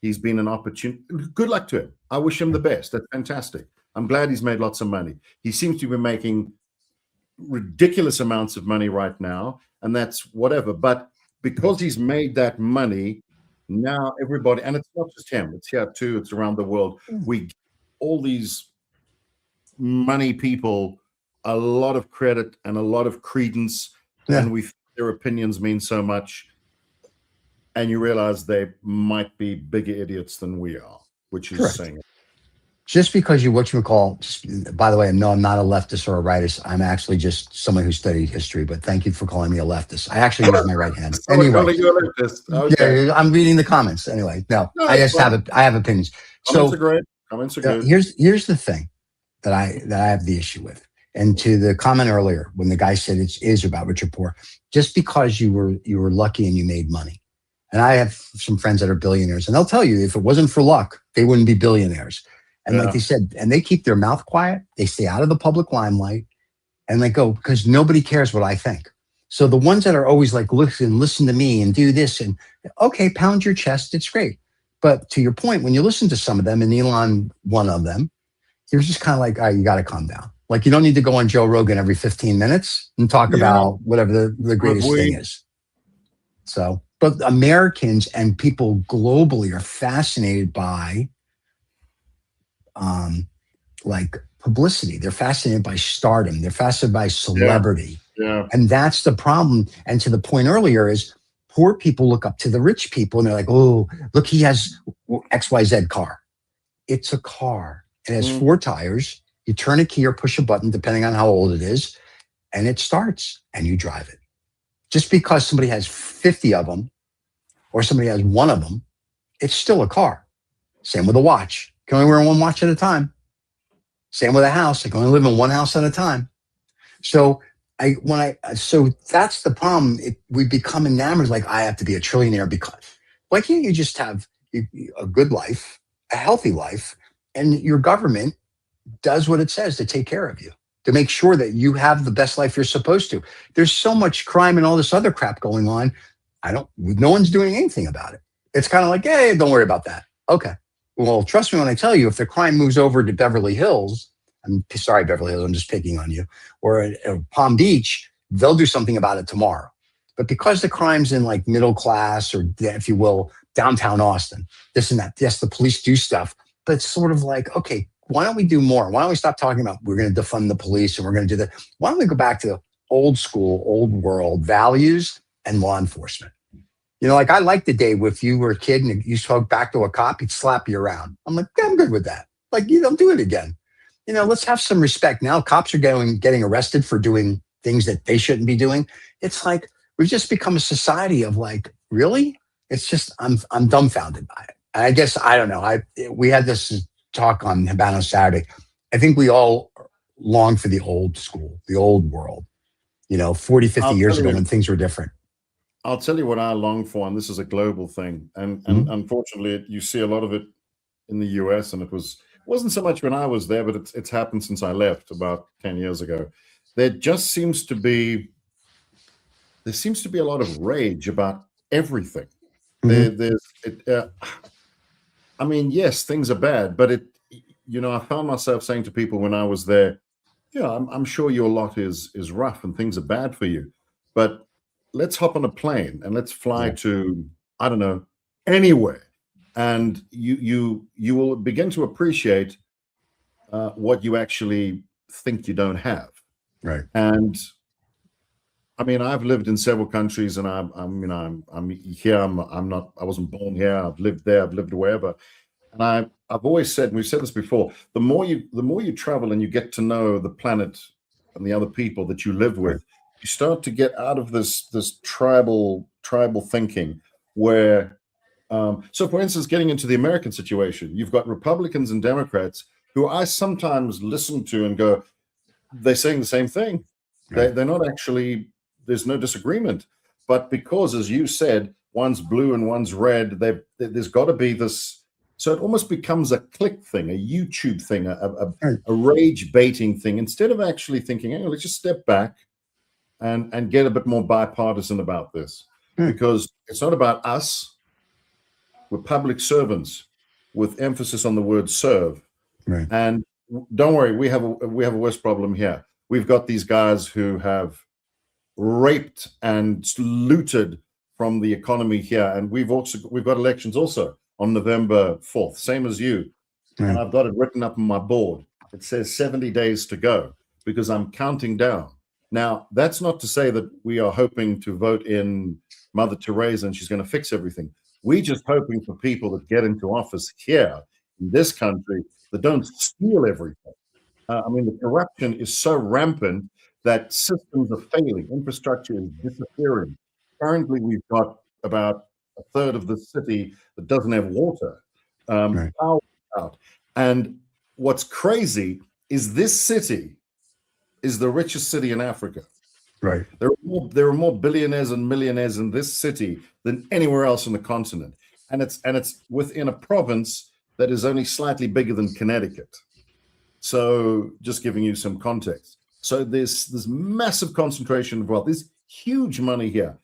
[SPEAKER 4] He's been an opportunity. Good luck to him. I wish him the best. That's fantastic. I'm glad he's made lots of money. He seems to be making ridiculous amounts of money right now, and that's whatever. But because he's made that money, now everybody, and it's not just him, it's here too, it's around the world. We all these money people a lot of credit and a lot of credence, and their opinions mean so much. And you realize they might be bigger idiots than we are, which is saying it.
[SPEAKER 1] Just because by the way, no, I'm not a leftist or a rightist. I'm actually just someone who studied history, but thank you for calling me a leftist. I actually use my right hand. Anyway, yeah, I'm reading the comments. Anyway, no, I have opinions.
[SPEAKER 4] Comments are great. Comments are good.
[SPEAKER 1] Here's the thing that I have the issue with. And to the comment earlier, when the guy said it is about rich or poor, just because you were lucky and you made money. And I have some friends that are billionaires, and they'll tell you if it wasn't for luck, they wouldn't be billionaires. And like they said, and they keep their mouth quiet. They stay out of the public limelight, and they go, because nobody cares what I think. So the ones that are always like, listen to me and do this, and okay, pound your chest, it's great. But to your point, when you listen to some of them, and Elon, one of them, you're just kind of like, all right, you got to calm down. Like, you don't need to go on Joe Rogan every 15 minutes and talk about whatever the greatest thing is. So, but Americans and people globally are fascinated by like publicity. They're fascinated by stardom. They're fascinated by celebrity.
[SPEAKER 4] Yeah.
[SPEAKER 1] And that's the problem. And to the point earlier is poor people look up to the rich people and they're like, oh, look, he has XYZ car. It's a car. It has 4 tires. You turn a key or push a button, depending on how old it is, and it starts and you drive it. Just because somebody has 50 of them or somebody has 1 of them, it's still a car. Same with a watch. You can only wear 1 watch at a time. Same with a house. You can only live in 1 house at a time. So so that's the problem. We become enamored, like, I have to be a trillionaire because, why can't you just have a good life, a healthy life, and your government does what it says to take care of you, to make sure that you have the best life you're supposed to. There's so much crime and all this other crap going on. No one's doing anything about it. It's kind of like, hey, don't worry about that. Okay. Well, trust me when I tell you, if the crime moves over to Beverly Hills, I'm sorry, Beverly Hills, I'm just picking on you, or Palm Beach, they'll do something about it tomorrow. But because the crime's in like middle class, or if you will, downtown Austin, this and that, yes, the police do stuff, but it's sort of like, okay, why don't we do more? Why don't we stop talking about we're going to defund the police and we're going to do that? Why don't we go back to old school, old world values and law enforcement? You know, like, I like the day if you were a kid and you spoke back to a cop, he'd slap you around. I'm like, yeah, I'm good with that. Like, you don't do it again. You know, let's have some respect. Now cops are getting arrested for doing things that they shouldn't be doing. It's like, we've just become a society of like, really? It's just, I'm dumbfounded by it. And I guess, I don't know. We had this talk on Habano Saturday. I think we all long for the old school, the old world, 40, 50 years ago when things were different.
[SPEAKER 4] I'll tell you what I long for, and this is a global thing. And unfortunately, you see a lot of it in the US, and it wasn't so much when I was there, but it's happened since I left about 10 years ago. There seems to be a lot of rage about everything. I mean, yes, things are bad, but I found myself saying to people when I was there, I'm sure your lot is rough and things are bad for you, but let's hop on a plane and let's fly to, I don't know, anywhere. And you will begin to appreciate what you actually think you don't have.
[SPEAKER 1] Right.
[SPEAKER 4] And I mean, I've lived in several countries, and I'm here. I wasn't born here. I've lived there. I've lived wherever. And I've always said, and we've said this before, the more you travel and you get to know the planet and the other people that you live with, you start to get out of this tribal thinking where, so for instance, getting into the American situation, you've got Republicans and Democrats who I sometimes listen to and go, they're saying the same thing. Right. They're not actually, there's no disagreement. But because, as you said, one's blue and one's red, there's got to be this. So it almost becomes a click thing, a YouTube thing, a rage baiting thing, instead of actually thinking, hey, let's just step back and get a bit more bipartisan about this. Because it's not about us. We're public servants with emphasis on the word serve.
[SPEAKER 1] Right.
[SPEAKER 4] And don't worry, we have a worse problem here. We've got these guys who have raped and looted from the economy here, and we've got elections also on November 4th, same as you. Right. And I've got it written up on my board. It says 70 days to go because I'm counting down. Now, that's not to say that we are hoping to vote in Mother Teresa and she's going to fix everything. We're just hoping for people that get into office here in this country that don't steal everything. I mean, the corruption is so rampant that systems are failing. Infrastructure is disappearing. Currently, we've got about a third of the city that doesn't have water. Power out. And what's crazy is this city is the richest city in Africa.
[SPEAKER 1] Right.
[SPEAKER 4] There are more billionaires and millionaires in this city than anywhere else on the continent. And it's within a province that is only slightly bigger than Connecticut. So just giving you some context. So there's this massive concentration of wealth. There's huge money here.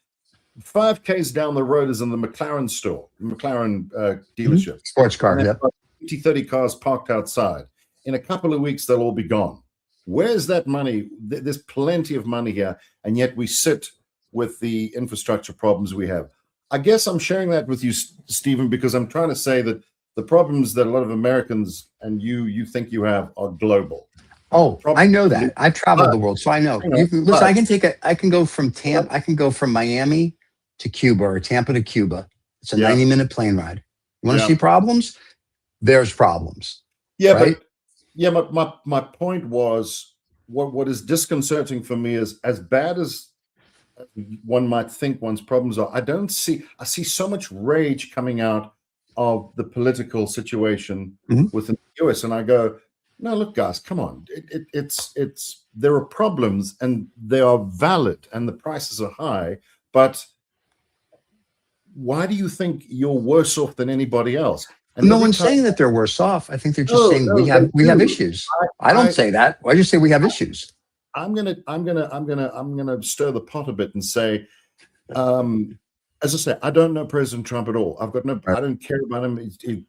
[SPEAKER 4] 5 Ks down the road is in the McLaren store, McLaren dealership.
[SPEAKER 1] Sports car, yeah.
[SPEAKER 4] 20, 30 cars parked outside. In a couple of weeks, they'll all be gone. Where's that money? There's plenty of money here, and yet we sit with the infrastructure problems we have. I guess I'm sharing that with you, Stephen, because I'm trying to say that the problems that a lot of Americans and you think you have are global.
[SPEAKER 1] Oh, I know that. I've traveled the world, so I know. Listen, I can go from Tampa, I can go from Miami to Cuba or Tampa to Cuba. It's a 90-minute plane ride. You want to see problems? There's problems.
[SPEAKER 4] Yeah,
[SPEAKER 1] right?
[SPEAKER 4] but my point was what is disconcerting for me is, as bad as one might think one's problems are, I see so much rage coming out of the political situation within the US, and I go, no, look, guys, come on. There are problems and they are valid and the prices are high, but why do you think you're worse off than anybody else?
[SPEAKER 1] And no one's saying that they're worse off. I think they're just saying we have issues. I don't say that. I just say we have issues.
[SPEAKER 4] I'm gonna stir the pot a bit and say, as I say, I don't know President Trump at all. I don't care about him.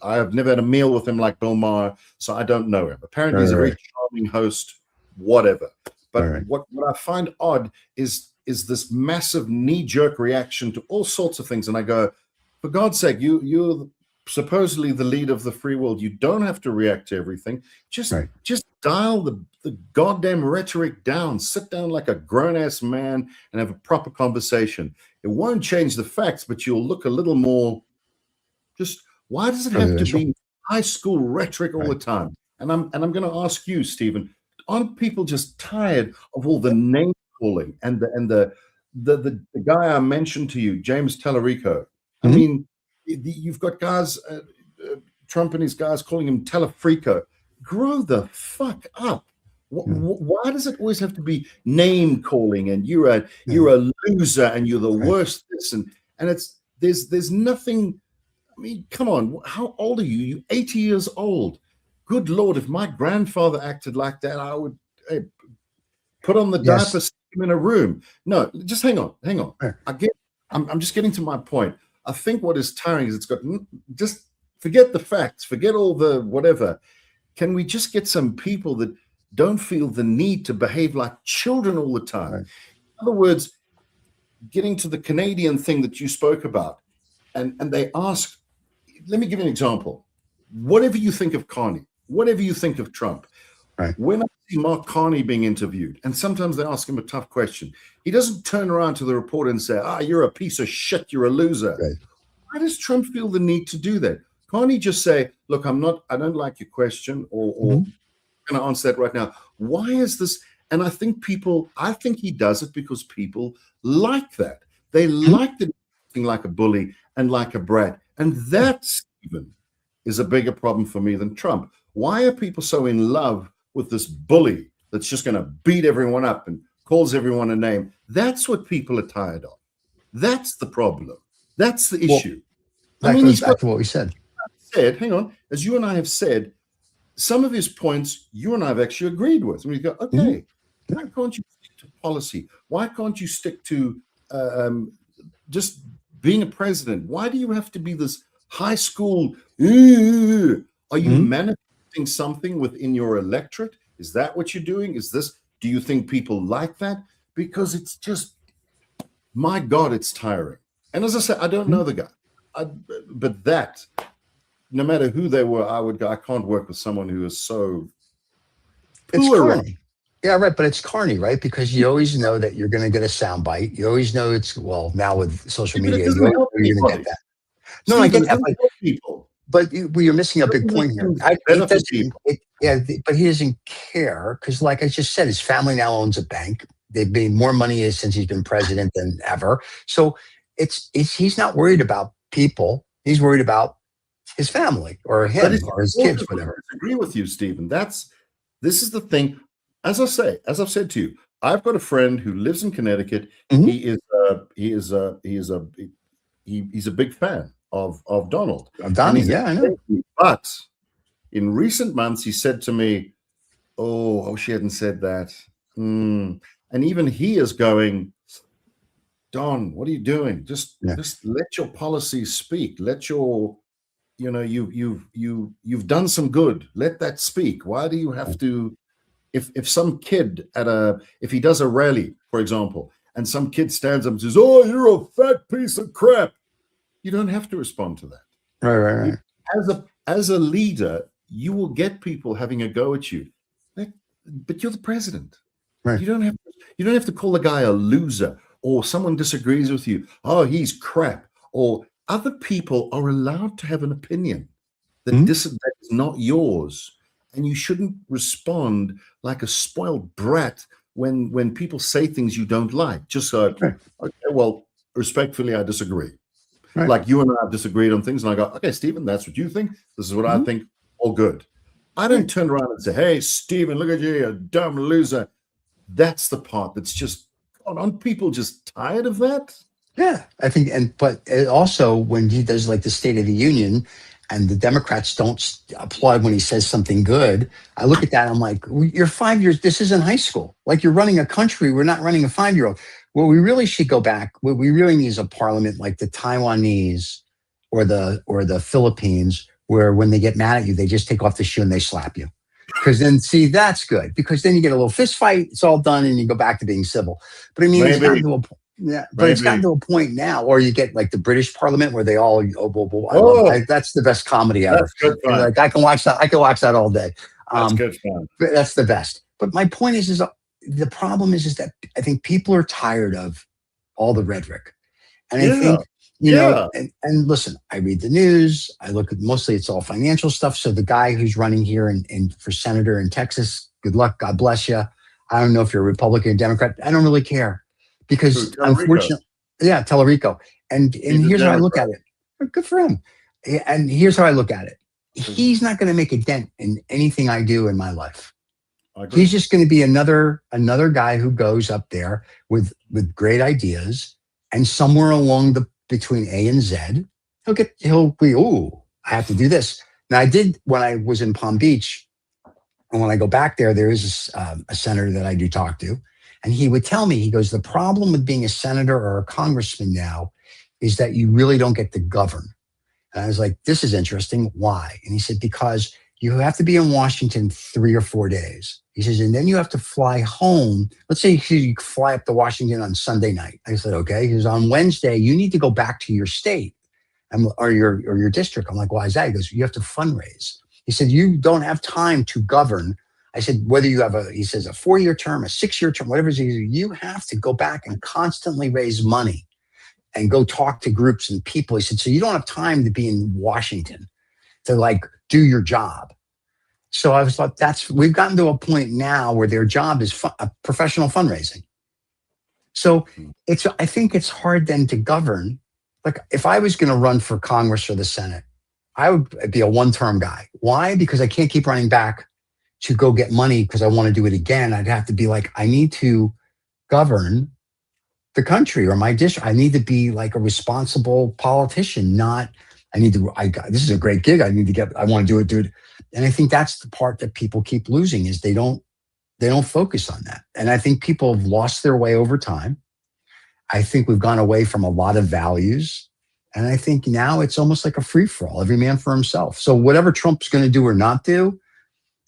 [SPEAKER 4] I have never had a meal with him like Bill Maher, so I don't know him. Apparently, he's a very charming host, whatever. But what I find odd is this massive knee-jerk reaction to all sorts of things. And I go, for God's sake, you're supposedly the leader of the free world. You don't have to react to everything. Just dial the goddamn rhetoric down. Sit down like a grown-ass man and have a proper conversation. It won't change the facts, but you'll look a little more just... Why does it have to be high school rhetoric all the time? And I'm going to ask you, Stephen, aren't people just tired of all the name calling and the guy I mentioned to you, James Tallarico? I mean, you've got guys, Trump and his guys calling him Telefrico. Grow the fuck up. Why does it always have to be name calling and you're a loser and you're the worst this and it's there's nothing. I mean, come on, how old are you? You're 80 years old. Good Lord, if my grandfather acted like that, I would put on the diaper, stick him in a room. No, just hang on. I'm just getting to my point. I think what is tiring is just forget the facts, forget all the whatever. Can we just get some people that don't feel the need to behave like children all the time? In other words, getting to the Canadian thing that you spoke about, and they ask, let me give you an example. Whatever you think of Carney, whatever you think of Trump, when I see Mark Carney being interviewed, and sometimes they ask him a tough question, he doesn't turn around to the reporter and say, you're a piece of shit, you're a loser. Why does Trump feel the need to do that? Can't he just say, look, I don't like your question, or I'm going to answer that right now. Why is this? And I think he does it because people like that. They like the thing like a bully and like a brat. And that, Stephen, is a bigger problem for me than Trump. Why are people so in love with this bully that's just going to beat everyone up and calls everyone a name? That's what people are tired of. That's the problem. That's the issue.
[SPEAKER 1] That goes back to what we said.
[SPEAKER 4] Hang on. As you and I have said, some of his points you and I have actually agreed with. And we go, okay, why can't you stick to policy? Why can't you stick to just being a president? Why do you have to be this high school? Are you manifesting something within your electorate? Is that what you're doing? Do you think people like that? Because it's just, my God, it's tiring. And as I said, I don't know the guy, but that, no matter who they were, I can't work with someone who is so.
[SPEAKER 1] It's corny. Yeah, right. But it's corny, right? Because you always know that you're going to get a soundbite. You always know now with social media, you're going to get that. No, I get that. But you're missing a big point here. But he doesn't care because, like I just said, his family now owns a bank. They've made more money since he's been president than ever. So he's not worried about people. He's worried about his family or him or his kids, whatever.
[SPEAKER 4] I agree with you, Stephen. This is the thing. As I've said to you, I've got a friend who lives in Connecticut. He's a big fan of Donald.
[SPEAKER 1] I know.
[SPEAKER 4] But in recent months, he said to me, "Oh, she hadn't said that." And even he is going, Don, what are you doing? Just let your policies speak. Let your, you've done some good. Let that speak. Why do you have to if some kid if he does a rally, for example, and some kid stands up and says, "Oh, you're a fat piece of crap," you don't have to respond to that.
[SPEAKER 1] Right.
[SPEAKER 4] As a leader, you will get people having a go at you, but you're the president.
[SPEAKER 1] Right.
[SPEAKER 4] You don't have to call the guy a loser, or someone disagrees with you. Oh, he's crap. Or other people are allowed to have an opinion that that is not yours, and you shouldn't respond like a spoiled brat when people say things you don't like. Just so, okay, well, respectfully, I disagree.
[SPEAKER 1] Right.
[SPEAKER 4] Like you and I have disagreed on things, and I go, okay, Stephen, that's what you think. This is what I think. All good. I don't turn around and say, hey, Stephen, look at you, you dumb loser. That's the part that's just, aren't people just tired of that?
[SPEAKER 1] Yeah, I think, but also when he does like the State of the Union and the Democrats don't applaud when he says something good, I look at that, I'm like, you're 5 years, this isn't high school. Like you're running a country, we're not running a 5-year-old. What we really should go back, what we really need is a parliament like the Taiwanese or the Philippines, where when they get mad at you, they just take off the shoe and they slap you. Because then, see, that's good. Because then you get a little fist fight, it's all done, and you go back to being civil. But I mean, it's gotten to a point. Yeah, but it's gotten to a point now, or you get like the British Parliament where they all that's the best comedy ever.
[SPEAKER 4] That's good fun.
[SPEAKER 1] Like I can watch that. I can watch that all day.
[SPEAKER 4] That's good fun.
[SPEAKER 1] That's the best. But my point is the problem is that I think people are tired of all the rhetoric, and I think you know. And listen, I read the news. I look at mostly it's all financial stuff. So the guy who's running here and for senator in Texas, good luck. God bless you. I don't know if you're a Republican or Democrat. I don't really care. Because unfortunately, Tellerico. And here's how I look at it. Good for him. And here's how I look at it. He's not going to make a dent in anything I do in my life. He's just going to be another guy who goes up there with great ideas, and somewhere along between A and Z, he'll be, oh, I have to do this. Now I did when I was in Palm Beach, and when I go back there is a senator that I do talk to. And he would tell me, he goes, the problem with being a senator or a congressman now is that you really don't get to govern. And I was like, this is interesting. Why? And he said, because you have to be in Washington 3 or 4 days. He says, and then you have to fly home. Let's say you fly up to Washington on Sunday night. I said, okay. He goes, on Wednesday, you need to go back to your state or your district. I'm like, why is that? He goes, you have to fundraise. He said, you don't have time to govern. I said, whether you have he says, a 4-year term, a 6-year term, whatever it is, you have to go back and constantly raise money and go talk to groups and people. He said, so you don't have time to be in Washington to like do your job. So I was like, we've gotten to a point now where their job is professional fundraising. So I think it's hard then to govern. Like if I was going to run for Congress or the Senate, I would be a one-term guy. Why? Because I can't keep running back to go get money because I want to do it again. I'd have to be like, I need to govern the country or my district. I need to be like a responsible politician, this is a great gig. I want to do it, dude. And I think that's the part that people keep losing is they don't focus on that. And I think people have lost their way over time. I think we've gone away from a lot of values. And I think now it's almost like a free for all, every man for himself. So whatever Trump's going to do or not do,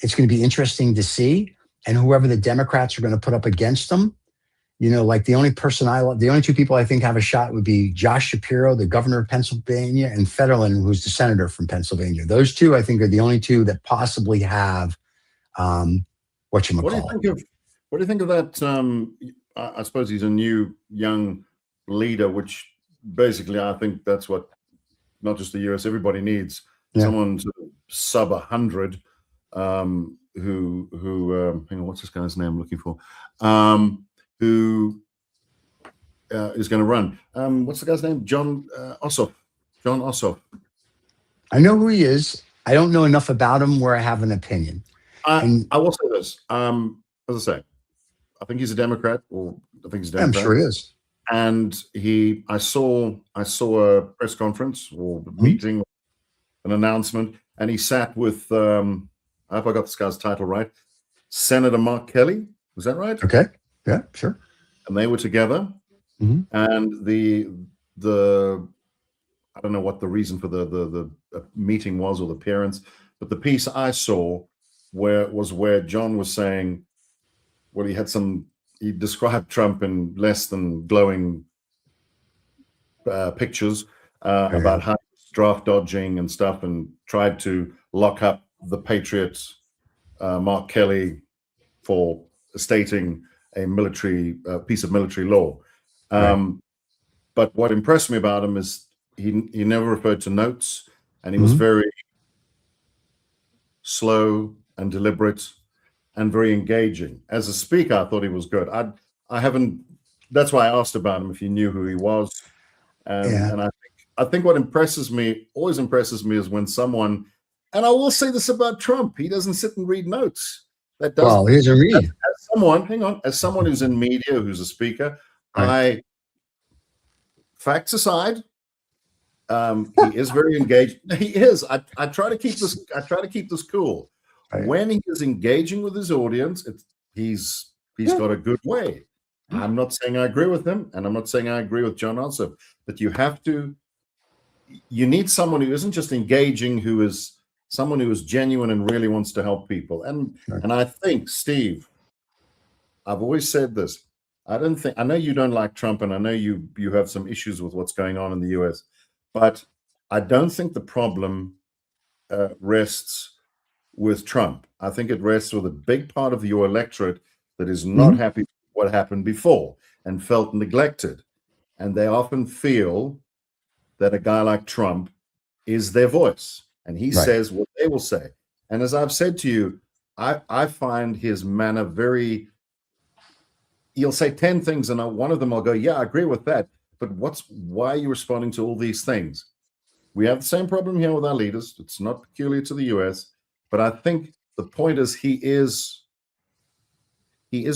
[SPEAKER 1] it's going to be interesting to see. And whoever the Democrats are going to put up against them, like the only two people I think have a shot would be Josh Shapiro, the governor of Pennsylvania, and Fetterman, who's the senator from Pennsylvania. Those two, I think, are the only two that possibly have What do you think of that? I suppose he's a new young leader, which basically I think that's what not just the US, everybody needs. Someone sort of sub 100. Who hang on, what's this guy's name I'm looking for? Who is going to run? What's the guy's name? John Ossoff. John Ossoff. I know who he is. I don't know enough about him where I have an opinion.
[SPEAKER 4] I will say this. As I say, I think he's a Democrat, or I think he's a Democrat.
[SPEAKER 1] I'm sure he is.
[SPEAKER 4] And I saw a press conference or meeting, an announcement, and he sat with I hope I got this guy's title right. Senator Mark Kelly. Was that right?
[SPEAKER 1] Okay. Yeah, sure.
[SPEAKER 4] And they were together. And the I don't know what the reason for the meeting was or the appearance, but the piece I saw where John was saying well, he described Trump in less than glowing pictures about how draft dodging and stuff, and tried to lock up the patriot Mark Kelly for stating a military piece of military law. But what impressed me about him is he never referred to notes, and he was very slow and deliberate and very engaging. As a speaker, I thought he was good. I haven't. That's why I asked about him if you knew who he was. And I think what always impresses me is when someone, and I will say this about Trump, he doesn't sit and read notes. He doesn't read. As someone who's in media, who's a speaker, facts aside, he is very engaged. He is. I try to keep this cool. When he is engaging with his audience, he's got a good way. I'm not saying I agree with him, and I'm not saying I agree with John Ossoff, but you need someone who isn't just engaging, who is someone who is genuine and really wants to help people. And I think, Steve, I've always said this. I know you don't like Trump, and I know you have some issues with what's going on in the US, but I don't think the problem rests with Trump. I think it rests with a big part of your electorate that is not happy with what happened before and felt neglected. And they often feel that a guy like Trump is their voice, and he says what they will say. And as I've said to you, I find his manner very, he'll say 10 things, and one of them I'll go, yeah, I agree with that. But why are you responding to all these things? We have the same problem here with our leaders. It's not peculiar to the US, but I think the point is he is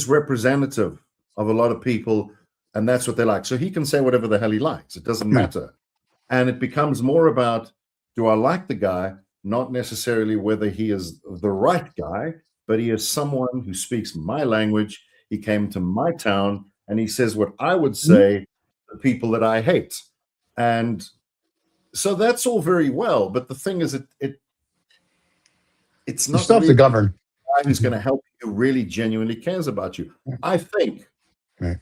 [SPEAKER 4] representative of a lot of people, and that's what they like. So he can say whatever the hell he likes. It doesn't matter. And it becomes more about, do I like the guy? Not necessarily whether he is the right guy, but he is someone who speaks my language. He came to my town, and he says what I would say to people that I hate. And so that's all very well. But the thing is, it's not.
[SPEAKER 1] You still have to govern.
[SPEAKER 4] Who's going to help you, really genuinely cares about you. I think.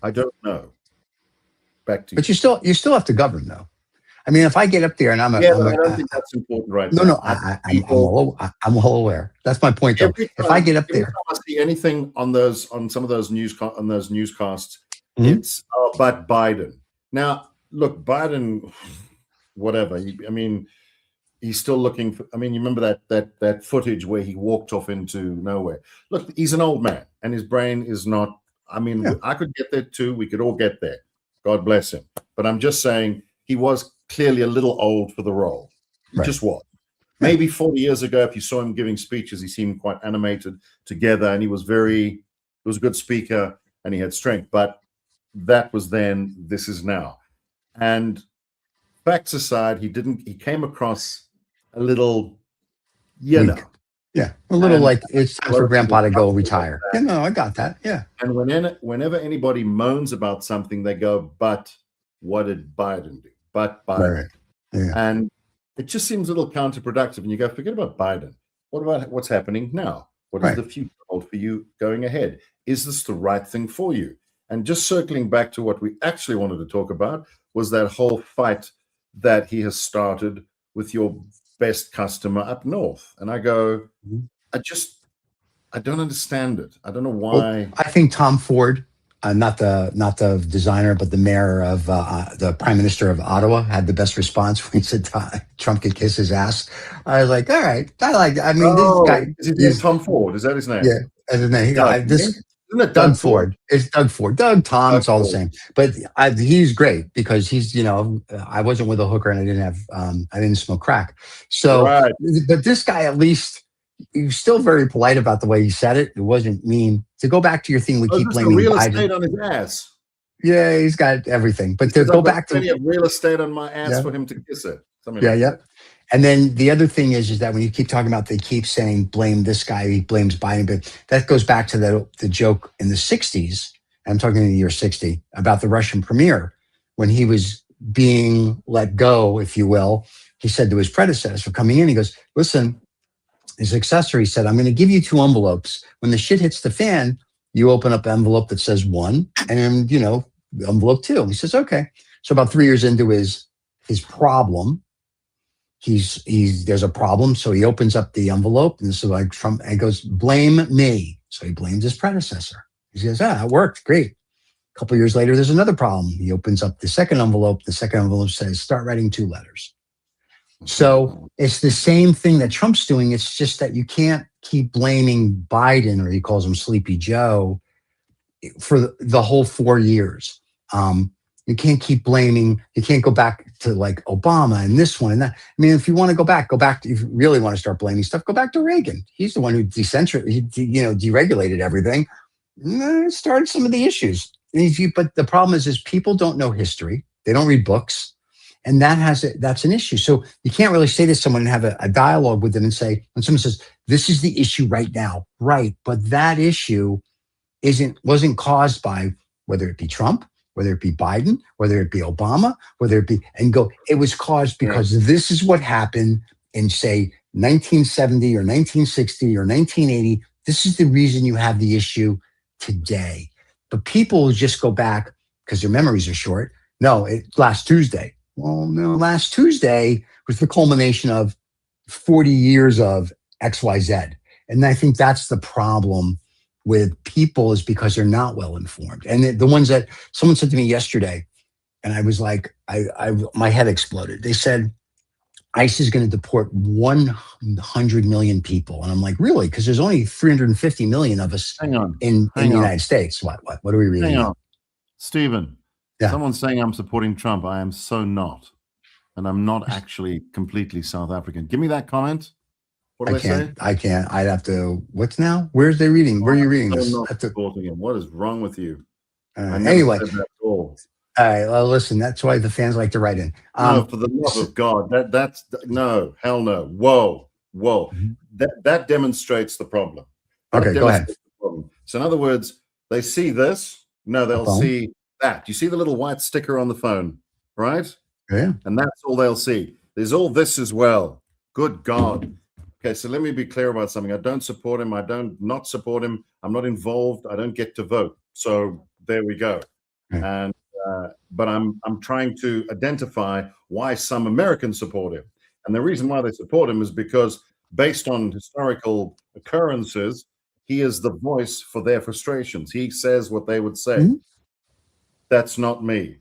[SPEAKER 4] I don't know. Back to you.
[SPEAKER 1] But you still have to govern, though. I mean, if I get up there and I
[SPEAKER 4] don't think that's important right now.
[SPEAKER 1] No, I'm well aware. That's my point, though. If I get up there,
[SPEAKER 4] time I see anything on some of those newscasts, it's about Biden. Now, look, Biden, whatever. I mean, he's still looking for. I mean, you remember that footage where he walked off into nowhere. Look, he's an old man, and his brain is not. I mean, I could get there too. We could all get there. God bless him. But I'm just saying he was clearly a little old for the role. He just was. Maybe 40 years ago, if you saw him giving speeches, he seemed quite animated together, and he was a good speaker, and he had strength. But that was then, this is now. And facts aside, he came across a little, a
[SPEAKER 1] little like it's time for Grandpa to go retire. I got that. Yeah.
[SPEAKER 4] And whenever anybody moans about something, they go, but what did Biden do? But Biden. And it just seems a little counterproductive. And you go, forget about Biden. What about what's happening now? What does the future hold for you going ahead? Is this the right thing for you? And just circling back to what we actually wanted to talk about was that whole fight that he has started with your best customer up north. And I go, I don't understand it. I don't know why.
[SPEAKER 1] Well, I think Tom Ford, not the designer, but the mayor of the prime minister of Ottawa, had the best response when he said Trump could kiss his ass. I was like, all right, this guy.
[SPEAKER 4] Is his name Tom Ford? Is that his name?
[SPEAKER 1] Yeah, that's his name. Isn't it Doug Ford? It's Doug Ford. Tom, it's all the same. But he's great because he's, I wasn't with a hooker and I didn't smoke crack. So, but this guy, at least, he was still very polite about the way he said it. It wasn't mean. To go back to your thing, we keep blaming
[SPEAKER 4] real
[SPEAKER 1] Biden.
[SPEAKER 4] Estate on his ass.
[SPEAKER 1] Yeah, he's got everything. But to go back to
[SPEAKER 4] real estate on my ass for him to kiss it.
[SPEAKER 1] And then the other thing is that when you keep talking about, they keep saying, blame this guy, he blames Biden, but that goes back to the joke in the 60s, I'm talking in the year 60, about the Russian premier. When he was being let go, if you will, he said to his predecessor coming in, he goes, listen, his successor, he said, I'm going to give you 2 envelopes. When the shit hits the fan, You open up an envelope that says 1 and, envelope 2. He says, okay. So about 3 years into his problem, there's a problem. So he opens up the envelope and this is like Trump and goes, blame me. So he blames his predecessor. He says, it worked. Great. A couple of years later, there's another problem. He opens up the second envelope. The second envelope says, start writing 2 letters. So it's the same thing that Trump's doing. It's just that you can't keep blaming Biden, or he calls him Sleepy Joe, for the whole 4 years. You can't keep blaming. You can't go back to like Obama and this one and that. I mean, if you want to go back if you really want to start blaming stuff, go back to Reagan. He's the one who deregulated everything, started some of the issues. But the problem is people don't know history. They don't read books. And that's an issue. So you can't really say to someone and have a dialogue with them and say, when someone says, this is the issue right now, right? But that issue wasn't caused by whether it be Trump, whether it be Biden, whether it be Obama, it was caused because this is what happened in, say, 1970 or 1960 or 1980. This is the reason you have the issue today. But people just go back because their memories are short. No, last Tuesday. Well, no, last Tuesday was the culmination of 40 years of XYZ. And I think that's the problem with people, is because they're not well informed. And the ones that someone said to me yesterday, and I was like, my head exploded. They said, ICE is going to deport 100 million people. And I'm like, really? Because there's only 350 million of us in the United States. What are we reading?
[SPEAKER 4] Hang on. Stephen, someone's saying I'm supporting Trump. I am so not. And I'm not actually completely South African. Give me that comment. What do they say?
[SPEAKER 1] I can't. I'd have to. What's now? Where's they reading? Where are you reading this?
[SPEAKER 4] Supporting him. What is wrong with you?
[SPEAKER 1] Anyway. All right. Well, listen. That's why the fans like to write in.
[SPEAKER 4] No, for the love of God, that's no, hell no. Whoa. Mm-hmm. That demonstrates the problem.
[SPEAKER 1] Okay, go ahead.
[SPEAKER 4] So in other words, they see this. No, they'll see that. You see the little white sticker on the phone, right?
[SPEAKER 1] Yeah.
[SPEAKER 4] And that's all they'll see. There's all this as well. Good God. Okay, so let me be clear about something. I don't support him. I don't not support him. I'm not involved. I don't get to vote. So there we go. Yeah. And but I'm trying to identify why some Americans support him. And the reason why they support him is because, based on historical occurrences, he is the voice for their frustrations. He says what they would say. Mm-hmm. That's not me.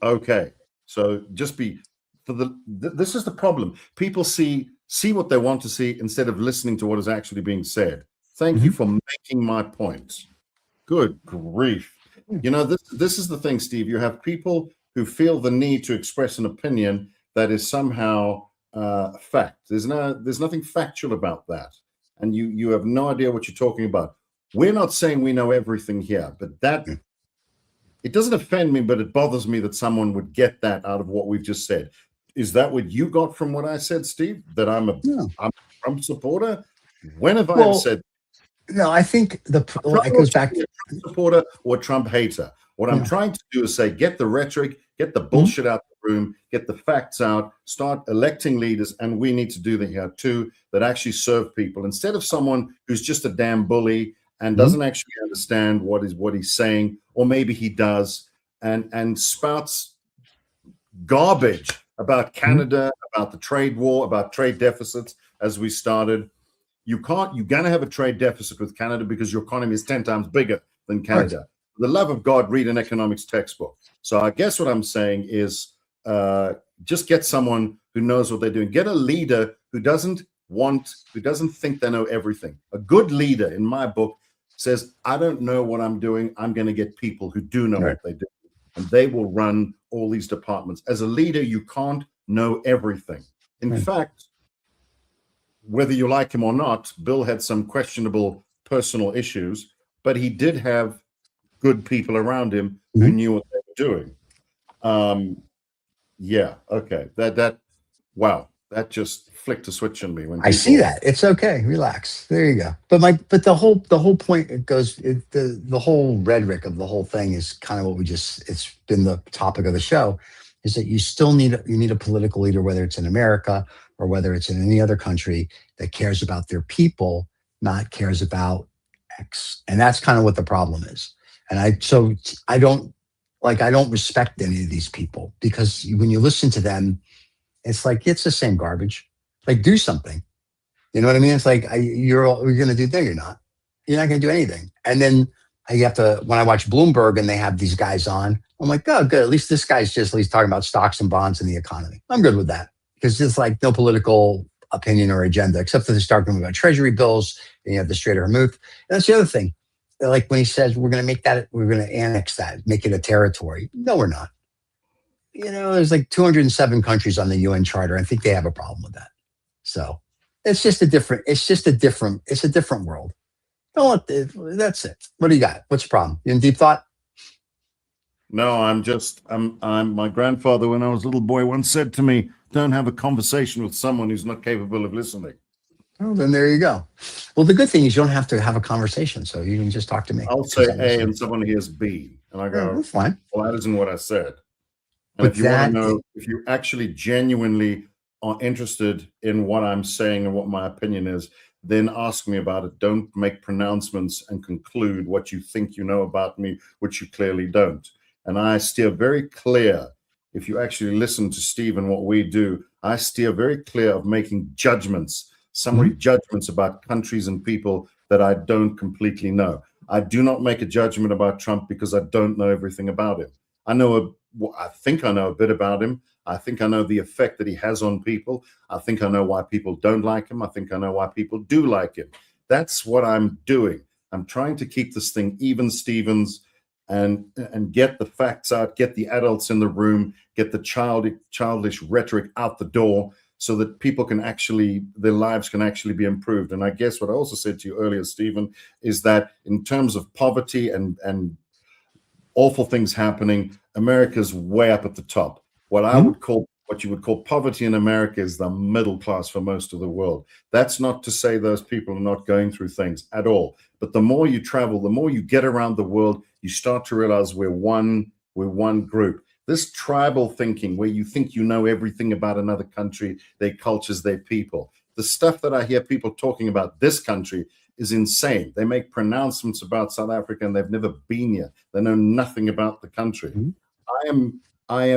[SPEAKER 4] Okay. So just this is the problem. People see what they want to see instead of listening to what is actually being said. Thank you for making my point. Good grief. This is the thing, Steve. You have people who feel the need to express an opinion that is somehow fact. There's nothing factual about that. And you have no idea what you're talking about. We're not saying we know everything here, but it doesn't offend me, but it bothers me that someone would get that out of what we've just said. Is that what you got from what I said, Steve? That I'm a Trump supporter? When have I said?
[SPEAKER 1] No, I think it goes back to
[SPEAKER 4] Trump supporter or Trump hater. What I'm trying to do is say, get the rhetoric, get the bullshit out of the room, get the facts out, start electing leaders, and we need to do that here too, that actually serve people, instead of someone who's just a damn bully and doesn't actually understand what he's saying, or maybe he does, and spouts garbage about Canada, about the trade war, about trade deficits, as we started. You're going to have a trade deficit with Canada because your economy is 10 times bigger than Canada. Right. For the love of God, read an economics textbook. So I guess what I'm saying is just get someone who knows what they're doing. Get a leader who doesn't think they know everything. A good leader, in my book, says, I don't know what I'm doing. I'm going to get people who do know what they do. And they will run all these departments. As a leader, you can't know everything. In fact, whether you like him or not, Bill had some questionable personal issues, but he did have good people around him who knew what they were doing. Wow. That just flicked a switch on me. When
[SPEAKER 1] I see that. It's okay. Relax. There you go. But the whole point, the whole rhetoric of the whole thing is kind of what it's been the topic of the show, is that you still need a political leader, whether it's in America or whether it's in any other country, that cares about their people, not cares about facts. And that's kind of what the problem is. And I don't respect any of these people, because when you listen to them, it's like, it's the same garbage. Like, do something. You know what I mean? It's like, you're going to do that. You're not going to do anything. And then when I watch Bloomberg and they have these guys on, I'm like, oh, good. At least this guy's just at least talking about stocks and bonds and the economy. I'm good with that, because it's like no political opinion or agenda, except that they start talking about treasury bills, and you have the Strait of Hormuz. And that's the other thing. Like when he says, we're going to annex that, make it a territory. No, we're not. There's like 207 countries on the UN Charter. I think they have a problem with that. So it's a different world. That's it. What do you got? What's the problem? You in deep thought?
[SPEAKER 4] No, I'm my grandfather, when I was a little boy, once said to me, don't have a conversation with someone who's not capable of listening.
[SPEAKER 1] Oh, then there you go. Well, the good thing is you don't have to have a conversation, so you can just talk to me.
[SPEAKER 4] I'll say A and someone hears B. And I go,
[SPEAKER 1] that's fine.
[SPEAKER 4] Well, that isn't what I said. And if you want to know, if you actually genuinely are interested in what I'm saying and what my opinion is, then ask me about it. Don't make pronouncements and conclude what you think you know about me, which you clearly don't. And I steer very clear. If you actually listen to Steve and what we do, I steer very clear of making judgments, summary judgments about countries and people that I don't completely know. I do not make a judgment about Trump because I don't know everything about him. I think I know a bit about him. I think I know the effect that he has on people. I think I know why people don't like him. I think I know why people do like him. That's what I'm doing. I'm trying to keep this thing even, Stevens, and get the facts out, get the adults in the room, get the childish rhetoric out the door, so that people can actually, their lives can actually be improved. And I guess what I also said to you earlier, Stephen, is that in terms of poverty and awful things happening, America's way up at the top. What you would call poverty in America is the middle class for most of the world. That's not to say those people are not going through things at all. But the more you travel, the more you get around the world, you start to realize we're one group. This tribal thinking where you think you know everything about another country, their cultures, their people. The stuff that I hear people talking about this country is insane. They make pronouncements about South Africa and they've never been here. They know nothing about the country. I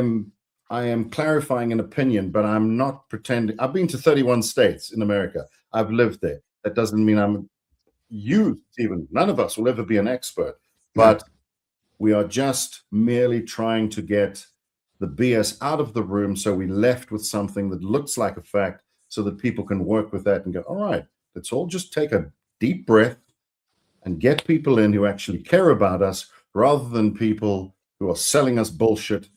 [SPEAKER 4] am clarifying an opinion, but I'm not pretending. I've been to 31 states in America. I've lived there. That doesn't mean Stephen, none of us will ever be an expert, but we are just merely trying to get the BS out of the room, so we're left with something that looks like a fact, so that people can work with that and go, all right, let's all just take a deep breath and get people in who actually care about us, rather than people who are selling us bullshit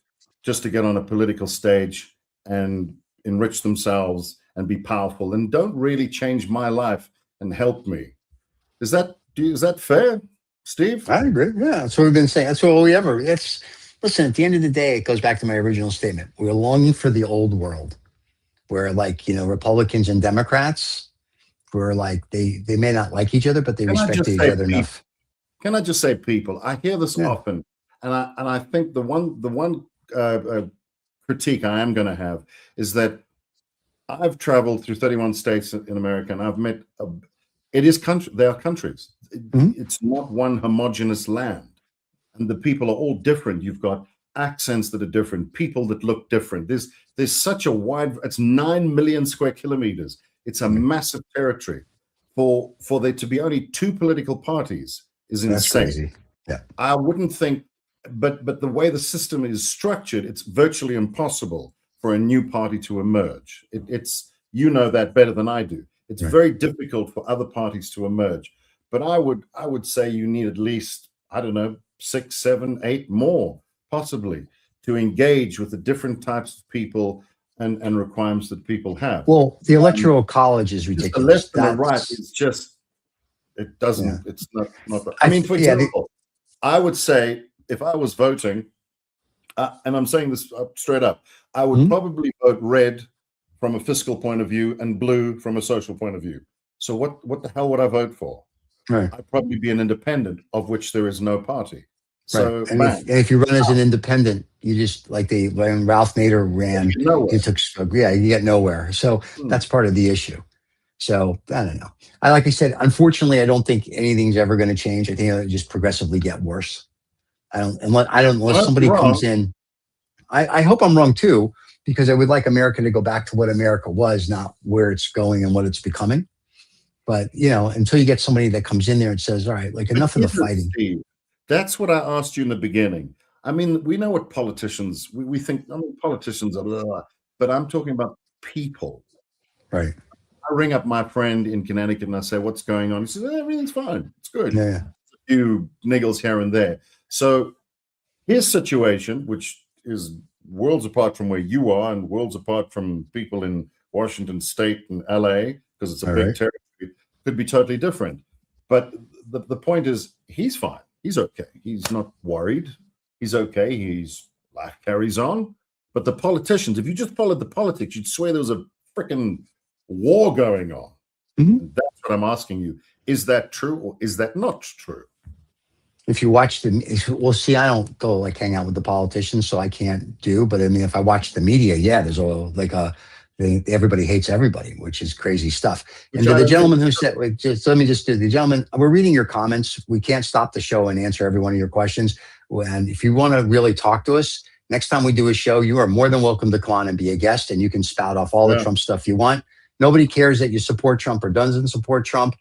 [SPEAKER 4] just to get on a political stage and enrich themselves and be powerful and don't really change my life and help me. Is that fair, Steve?
[SPEAKER 1] I agree. Yeah, that's what we've been saying. That's what listen, at the end of the day, it goes back to my original statement. We're longing for the old world where, Republicans and Democrats were like, they may not like each other, but they respect each other enough.
[SPEAKER 4] Can I just say people? I hear this often, and I think the one critique I am going to have is that I've traveled through 31 states in America, and I've met they are countries. It's not one homogenous land, and the people are all different. You've got accents that are different, people that look different. There's such a wide. It's 9 million square kilometers. It's a massive territory. For there to be only two political parties is insane.
[SPEAKER 1] That's crazy. Yeah,
[SPEAKER 4] I wouldn't think. But the way the system is structured, it's virtually impossible for a new party to emerge. It's that better than I do. It's very difficult for other parties to emerge. But I would say you need at least, 6, 7, 8 more possibly to engage with the different types of people and requirements that people have.
[SPEAKER 1] Well, the electoral college is ridiculous.
[SPEAKER 4] The left and the right, it's just, it doesn't, it's not. I mean, for example, I would say, if I was voting, and I'm saying this straight up, I would probably vote red from a fiscal point of view and blue from a social point of view. So what the hell would I vote for?
[SPEAKER 1] Right.
[SPEAKER 4] I'd probably be an independent, of which there is no party.
[SPEAKER 1] So, right. And if you run as an independent, you just when Ralph Nader ran, you get nowhere. So that's part of the issue. So I don't know. Like I said, unfortunately, I don't think anything's ever going to change. I think it'll just progressively get worse. Unless somebody comes in. I hope I'm wrong too, because I would like America to go back to what America was, not where it's going and what it's becoming. But until you get somebody that comes in there and says, "All right, like enough of the fighting."
[SPEAKER 4] Steve, that's what I asked you in the beginning. I mean, we know what politicians we think. I mean, politicians are blah, blah, but I'm talking about people.
[SPEAKER 1] Right.
[SPEAKER 4] I ring up my friend in Connecticut and I say, "What's going on?" He says, "Everything's fine. It's good.
[SPEAKER 1] Yeah.
[SPEAKER 4] A few niggles here and there." So his situation, which is worlds apart from where you are and worlds apart from people in Washington State and LA, because it's a big territory, could be totally different. But the point is, he's fine. He's okay. He's not worried. He's okay. Life carries on. But the politicians, if you just followed the politics, you'd swear there was a freaking war going on.
[SPEAKER 1] Mm-hmm.
[SPEAKER 4] That's what I'm asking you. Is that true or is that not true?
[SPEAKER 1] If you watch see, I don't go like hang out with the politicians, so I can't do. But I mean, if I watch the media, yeah, there's all like everybody hates everybody, which is crazy stuff. And to the gentleman who said, let me just do the gentleman, we're reading your comments. We can't stop the show and answer every one of your questions. And if you want to really talk to us, next time we do a show, you are more than welcome to come on and be a guest, and you can spout off all the Trump stuff you want. Nobody cares that you support Trump or doesn't support Trump.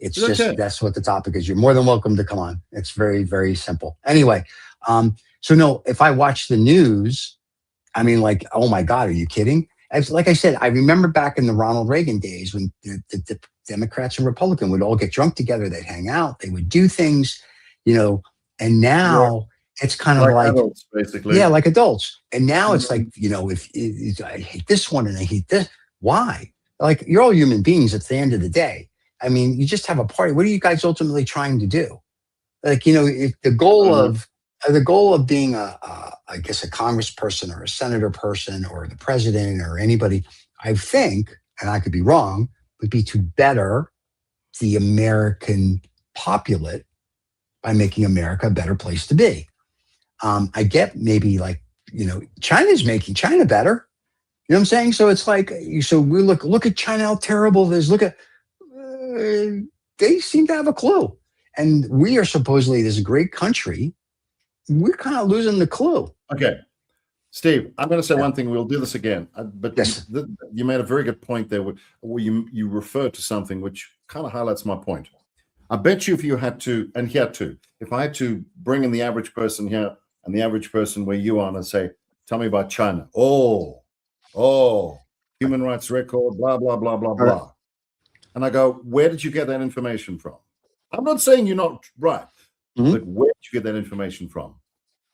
[SPEAKER 1] It's just, that's what the topic is. You're more than welcome to come on. It's very, very simple. Anyway, so no, if I watch the news, I mean, like, oh my God, are you kidding? Like I said, I remember back in the Ronald Reagan days when the Democrats and Republicans would all get drunk together. They'd hang out. They would do things, and now it's kind of like
[SPEAKER 4] adults, basically.
[SPEAKER 1] Yeah, like adults. And now it's like, if I hate this one and I hate this. Why? Like, you're all human beings at the end of the day. I mean, you just have a party. What are you guys ultimately trying to do? Like, if the goal of being I guess a congressperson or a senator person or the president or anybody, I think, and I could be wrong, would be to better the American populate by making America a better place to be. I get maybe like, China's making China better. You know what I'm saying? So it's like, so we look at China, how terrible it is. Look at, they seem to have a clue. And we are supposedly this great country. We're kind of losing the clue.
[SPEAKER 4] Okay. Steve, I'm going to say one thing. We'll do this again. But
[SPEAKER 1] yes.
[SPEAKER 4] You made a very good point there where you referred to something which kind of highlights my point. I bet you if you had to, and here too, if I had to bring in the average person here and the average person where you are and say, tell me about China. Oh, human rights record, blah, blah, blah, blah, blah. And I go, where did you get that information from? I'm not saying you're not right, but where did you get that information from?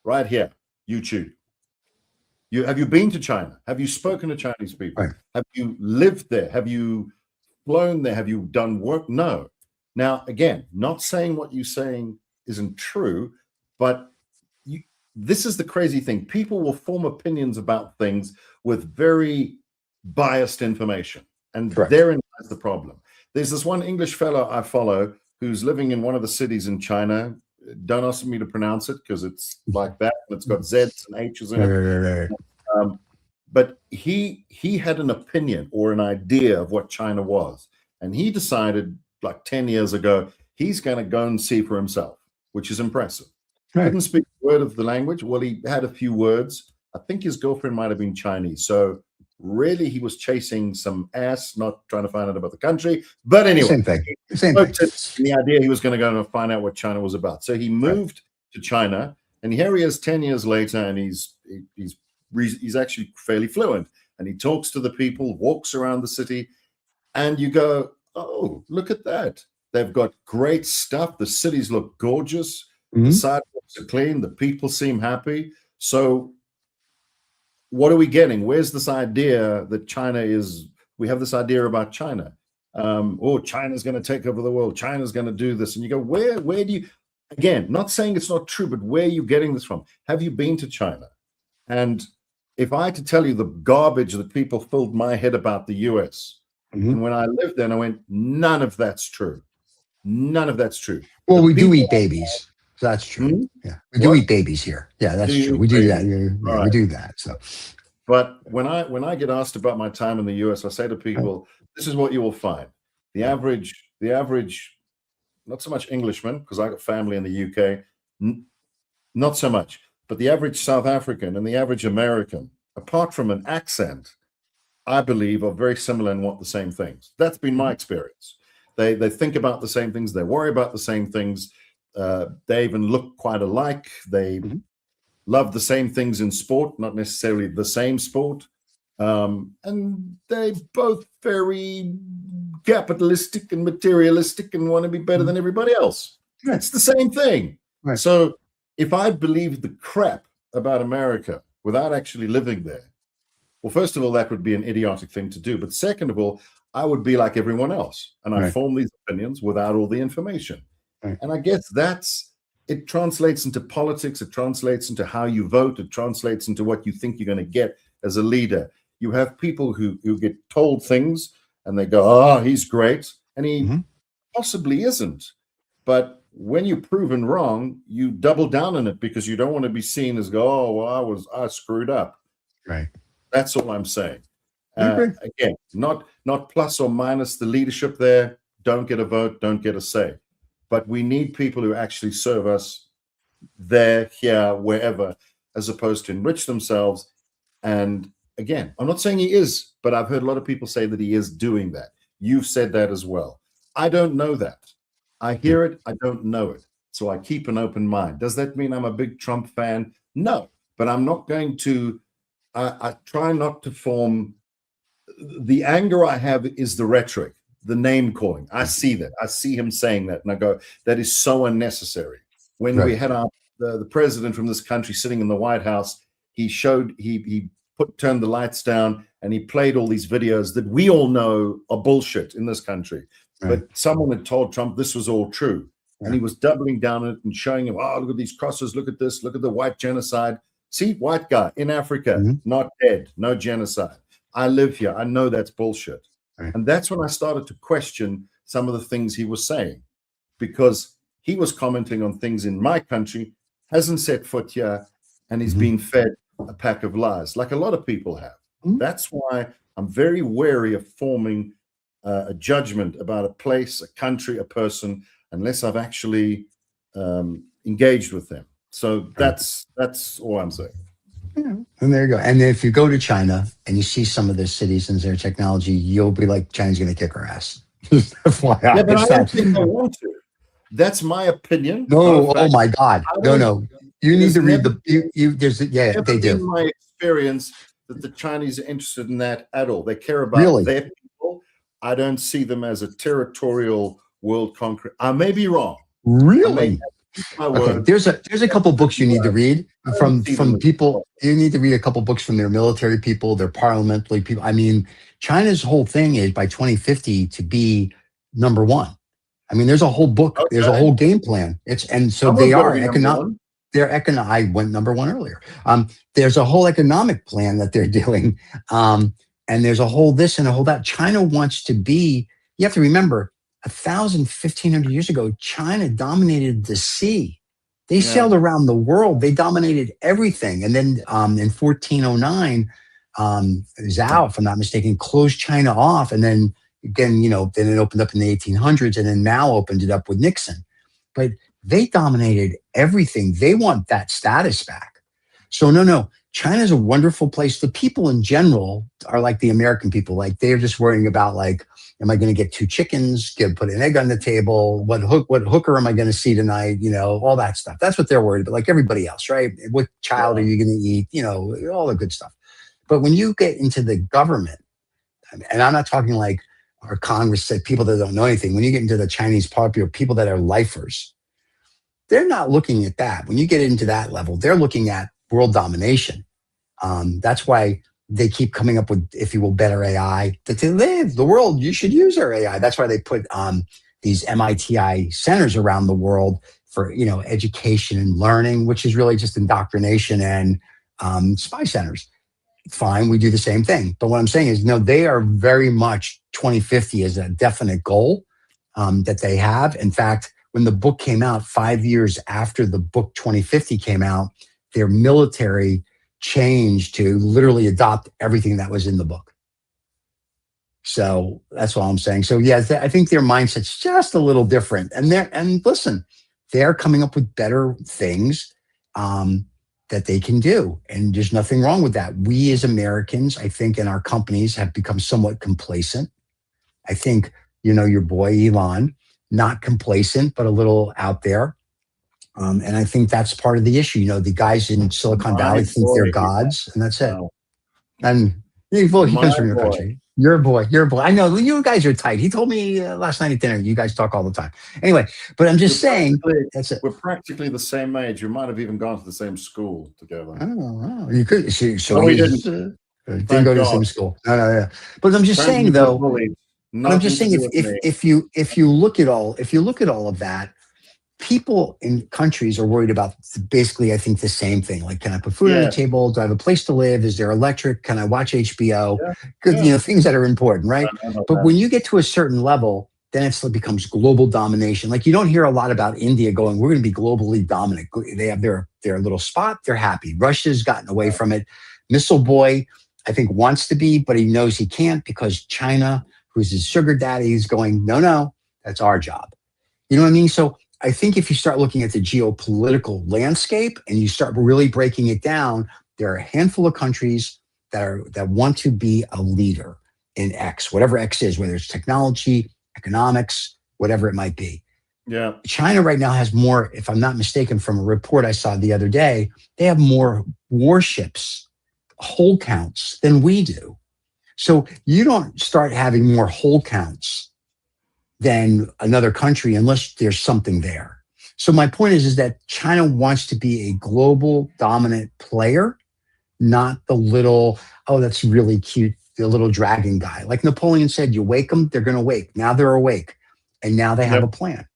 [SPEAKER 4] Right here, YouTube. Have you been to China? Have you spoken to Chinese people?
[SPEAKER 1] Right.
[SPEAKER 4] Have you lived there? Have you flown there? Have you done work? No. Now, again, not saying what you're saying isn't true, but this is the crazy thing. People will form opinions about things with very biased information. And therein lies the problem. There's this one English fellow I follow who's living in one of the cities in China. Don't ask me to pronounce it because it's like that. And it's got Z's and H's in it. But he had an opinion or an idea of what China was. And he decided like 10 years ago, he's going to go and see for himself, which is impressive. Right. Couldn't speak a word of the language. Well, he had a few words. I think his girlfriend might have been Chinese. So really, he was chasing some ass, not trying to find out about the country. But anyway,
[SPEAKER 1] same thing.
[SPEAKER 4] The idea he was going to go and find out what China was about. So he moved to China, and here he is 10 years later, and he's actually fairly fluent. And he talks to the people, walks around the city, and you go, oh, look at that. They've got great stuff. The cities look gorgeous. The sidewalks are clean. The people seem happy. So what are we getting? Where's this idea that China is, we have this idea about China. China's going to take over the world. China's going to do this. And you go, where do you, again, not saying it's not true, but where are you getting this from? Have you been to China? And if I had to tell you the garbage that people filled my head about the US, and when I lived there, and I went, none of that's true. None of that's true.
[SPEAKER 1] Well, we do eat babies. So that's true. Yeah, we do eat babies here. Yeah, that's true. We do that. Yeah, we do that. So,
[SPEAKER 4] but when I get asked about my time in the US, I say to people, this is what you will find. The average, not so much Englishman, because I got family in the UK, not so much, but the average South African and the average American, apart from an accent, I believe are very similar and want the same things. That's been my experience. They think about the same things. They worry about the same things. They even look quite alike. They love the same things in sport, not necessarily the same sport. And they both very capitalistic and materialistic and want to be better than everybody else.
[SPEAKER 1] Right.
[SPEAKER 4] It's the same thing.
[SPEAKER 1] Right.
[SPEAKER 4] So if I believed the crap about America without actually living there, well, first of all, that would be an idiotic thing to do. But second of all, I would be like everyone else. And I form these opinions without all the information. Right. And I guess it translates into politics. It translates into how you vote. It translates into what you think you're going to get as a leader. You have people who get told things and they go, oh, he's great. And he possibly isn't. But when you're proven wrong, you double down on it because you don't want to be seen as oh, well, I screwed up.
[SPEAKER 1] Right.
[SPEAKER 4] That's all I'm saying. Again, not plus or minus the leadership there. Don't get a vote, don't get a say. But we need people who actually serve us there, here, wherever, as opposed to enrich themselves. And again, I'm not saying he is, but I've heard a lot of people say that he is doing that. You've said that as well. I don't know that. I hear it, I don't know it. So I keep an open mind. Does that mean I'm a big Trump fan? No, but I'm not going to, I try not to form, the anger I have is the rhetoric, the name calling. I see that. I see him saying that. And I go, that is so unnecessary. When we had the president from this country sitting in the White House, he turned the lights down and he played all these videos that we all know are bullshit in this country. But someone had told Trump this was all true. And he was doubling down on it and showing him, oh, look at these crosses, look at this, look at the white genocide. See, white guy in Africa, not dead, no genocide. I live here. I know that's bullshit. And that's when I started to question some of the things he was saying, because he was commenting on things in my country, hasn't set foot here, and he's been fed a pack of lies, like a lot of people have. That's why I'm very wary of forming a judgment about a place, a country, a person, unless I've actually engaged with them. So that's all I'm saying.
[SPEAKER 1] Yeah. And there you go. And if you go to China and you see some of their cities and their technology, you'll be like, China's going to kick our ass. FYI.
[SPEAKER 4] Yeah, but I don't think they want to. That's my opinion.
[SPEAKER 1] No, oh my God. No. You need to read they do.
[SPEAKER 4] My experience that the Chinese are interested in that at all. They care about their people. I don't see them as a territorial world conqueror. I may be wrong.
[SPEAKER 1] Really? Okay. There's a couple books you need to read from people. You need to read a couple books from their military people, their parliamentary people. I mean, China's whole thing is by 2050 to be number one. I mean, there's a whole book. Okay. There's a whole game plan. They are economic. I went number one earlier. There's a whole economic plan that they're doing. And there's a whole this and a whole that. China wants to be, you have to remember, 1,500 years ago, China dominated the sea. They sailed around the world. They dominated everything. And then in 1409, Zhao, if I'm not mistaken, closed China off. And then again, then it opened up in the 1800s, and then Mao opened it up with Nixon. But they dominated everything. They want that status back. So no, China's a wonderful place. The people in general are like the American people. Like they're just worrying about like, am I going to get 2 chickens? Put an egg on the table? What hooker am I going to see tonight? All that stuff. That's what they're worried about, like everybody else, right? What child are you going to eat? All the good stuff. But when you get into the government, and I'm not talking like our Congress said, people that don't know anything. When you get into the Chinese popular people that are lifers, they're not looking at that. When you get into that level, they're looking at world domination. That's why they keep coming up with, if you will, better AI. To live the world, you should use our AI. That's why they put these MITI centers around the world for education and learning, which is really just indoctrination and spy centers. Fine, we do the same thing. But what I'm saying is, they are very much 2050 as a definite goal that they have. In fact, when the book came out, 5 years after the book 2050 came out, their military changed to literally adopt everything that was in the book. So that's all I'm saying. So yeah, I think their mindset's just a little different. And listen, they're coming up with better things that they can do. And there's nothing wrong with that. We as Americans, I think, in our companies have become somewhat complacent. I think, your boy Elon, not complacent, but a little out there. And I think that's part of the issue. The guys in Silicon Valley think they're gods, and that's it. And he comes from your country. Your boy. I know you guys are tight. He told me last night at dinner. You guys talk all the time. Anyway, but I'm just saying. That's it.
[SPEAKER 4] We're practically the same age. We might have even gone to the same school together.
[SPEAKER 1] Oh, you could. So
[SPEAKER 4] we
[SPEAKER 1] didn't go to the same school. No, yeah. But I'm just saying though. I'm just saying if you look at all of that, people in countries are worried about basically, I think, the same thing. Like, can I put food on the table? Do I have a place to live? Is there electric? Can I watch HBO? Good, things that are important, right? But when you get to a certain level, then it becomes global domination. Like, you don't hear a lot about India going, we're going to be globally dominant. They have their little spot. They're happy. Russia's gotten away from it. Missile Boy, I think, wants to be, but he knows he can't because China, who's his sugar daddy, is going, no, that's our job. You know what I mean? So I think if you start looking at the geopolitical landscape and you start really breaking it down, there are a handful of countries that want to be a leader in X, whatever X is, whether it's technology, economics, whatever it might be.
[SPEAKER 4] Yeah.
[SPEAKER 1] China right now has more, if I'm not mistaken, from a report I saw the other day, they have more warships, hull counts, than we do. So you don't start having more hull counts than another country unless there's something there. So my point is that China wants to be a global dominant player, not the little, that's really cute, the little dragon guy. Like Napoleon said, you wake them, they're going to wake. Now they're awake. And now they have a plan.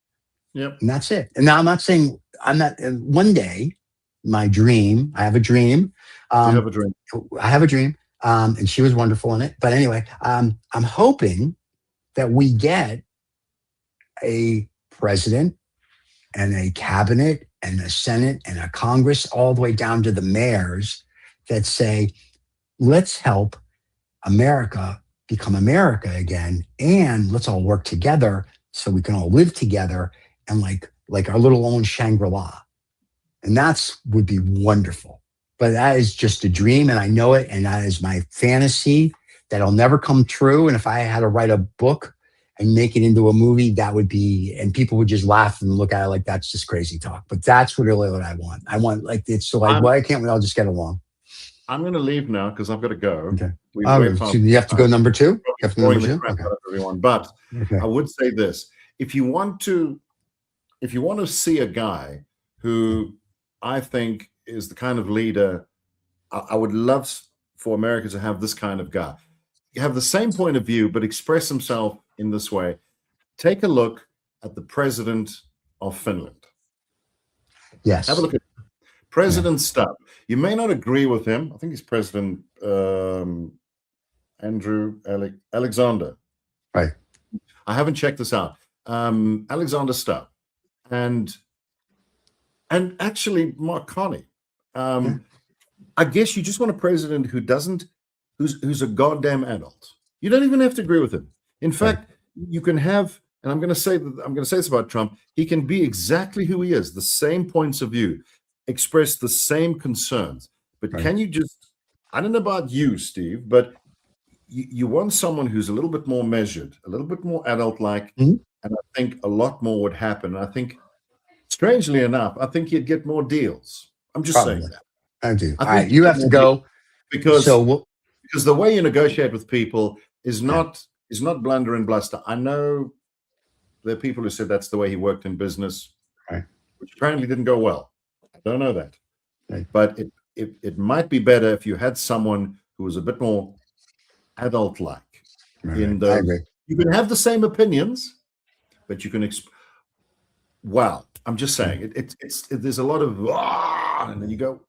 [SPEAKER 4] Yep.
[SPEAKER 1] And that's it. And now I'm not saying, one day, my dream, I have a dream.
[SPEAKER 4] You have a dream.
[SPEAKER 1] I have a dream. And she was wonderful in it. But anyway, I'm hoping that we get a president and a cabinet and a Senate and a Congress, all the way down to the mayors, that say, let's help America become America again. And let's all work together so we can all live together and like our little own Shangri-La. And that's would be wonderful. But that is just a dream, and I know it, and that is my fantasy that'll never come true. And if I had to write a book and make it into a movie, that would be, and people would just laugh and look at it like that's just crazy talk. But that's really what I want. I want why can't we all just get along?
[SPEAKER 4] I'm going to leave now because I've got to go.
[SPEAKER 1] Okay. So you have to go number two? You have to go number two?
[SPEAKER 4] Okay. Everyone. But I would say this. If you want to see a guy who I think is the kind of leader, I would love for America to have this kind of guy. You have the same point of view, but express himself in this way. Take a look at the president of Finland.
[SPEAKER 1] Yes.
[SPEAKER 4] Have a look at President Stubb. You may not agree with him. I think he's President Alexander.
[SPEAKER 1] Right.
[SPEAKER 4] I haven't checked this out. Alexander Stubb. And actually Mark Carney. I guess you just want a president who's a goddamn adult. You don't even have to agree with him. In fact, you can have, and I'm going to say this about Trump, he can be exactly who he is, the same points of view, express the same concerns. But can you just, I don't know about you, Steve, but you want someone who's a little bit more measured, a little bit more adult-like, and I think a lot more would happen. And I think, strangely enough, I think you'd get more deals. I'm just saying that.
[SPEAKER 1] I do. All right, you have to go
[SPEAKER 4] because the way you negotiate with people is not blunder and bluster. I know there are people who said that's the way he worked in business, which apparently didn't go well. I don't know that, but it might be better if you had someone who was a bit more adult-like. In those, you can have the same opinions, but you can. Wow, I'm just saying it's there's a lot of and then you go.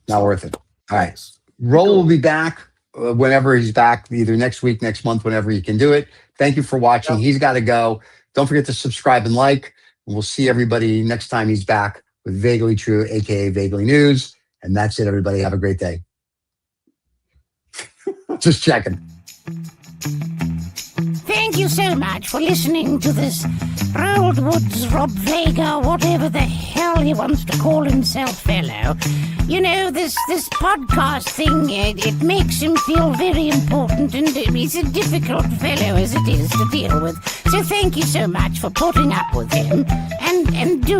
[SPEAKER 1] Not worth it. All right. Roll will be back whenever he's back, either next week, next month, whenever he can do it. Thank you for watching. He's got to go. Don't forget to subscribe and like. We'll see everybody next time he's back with Vaguely True, a.k.a. Vaguely News. And that's it, everybody. Have a great day. Just checking.
[SPEAKER 3] thank you so much for listening to this Rolled Woods Robb Vega, whatever the hell he wants to call himself, fellow. You know, this podcast thing, it makes him feel very important, and he's a difficult fellow as it is to deal with. So thank you so much for putting up with him, and do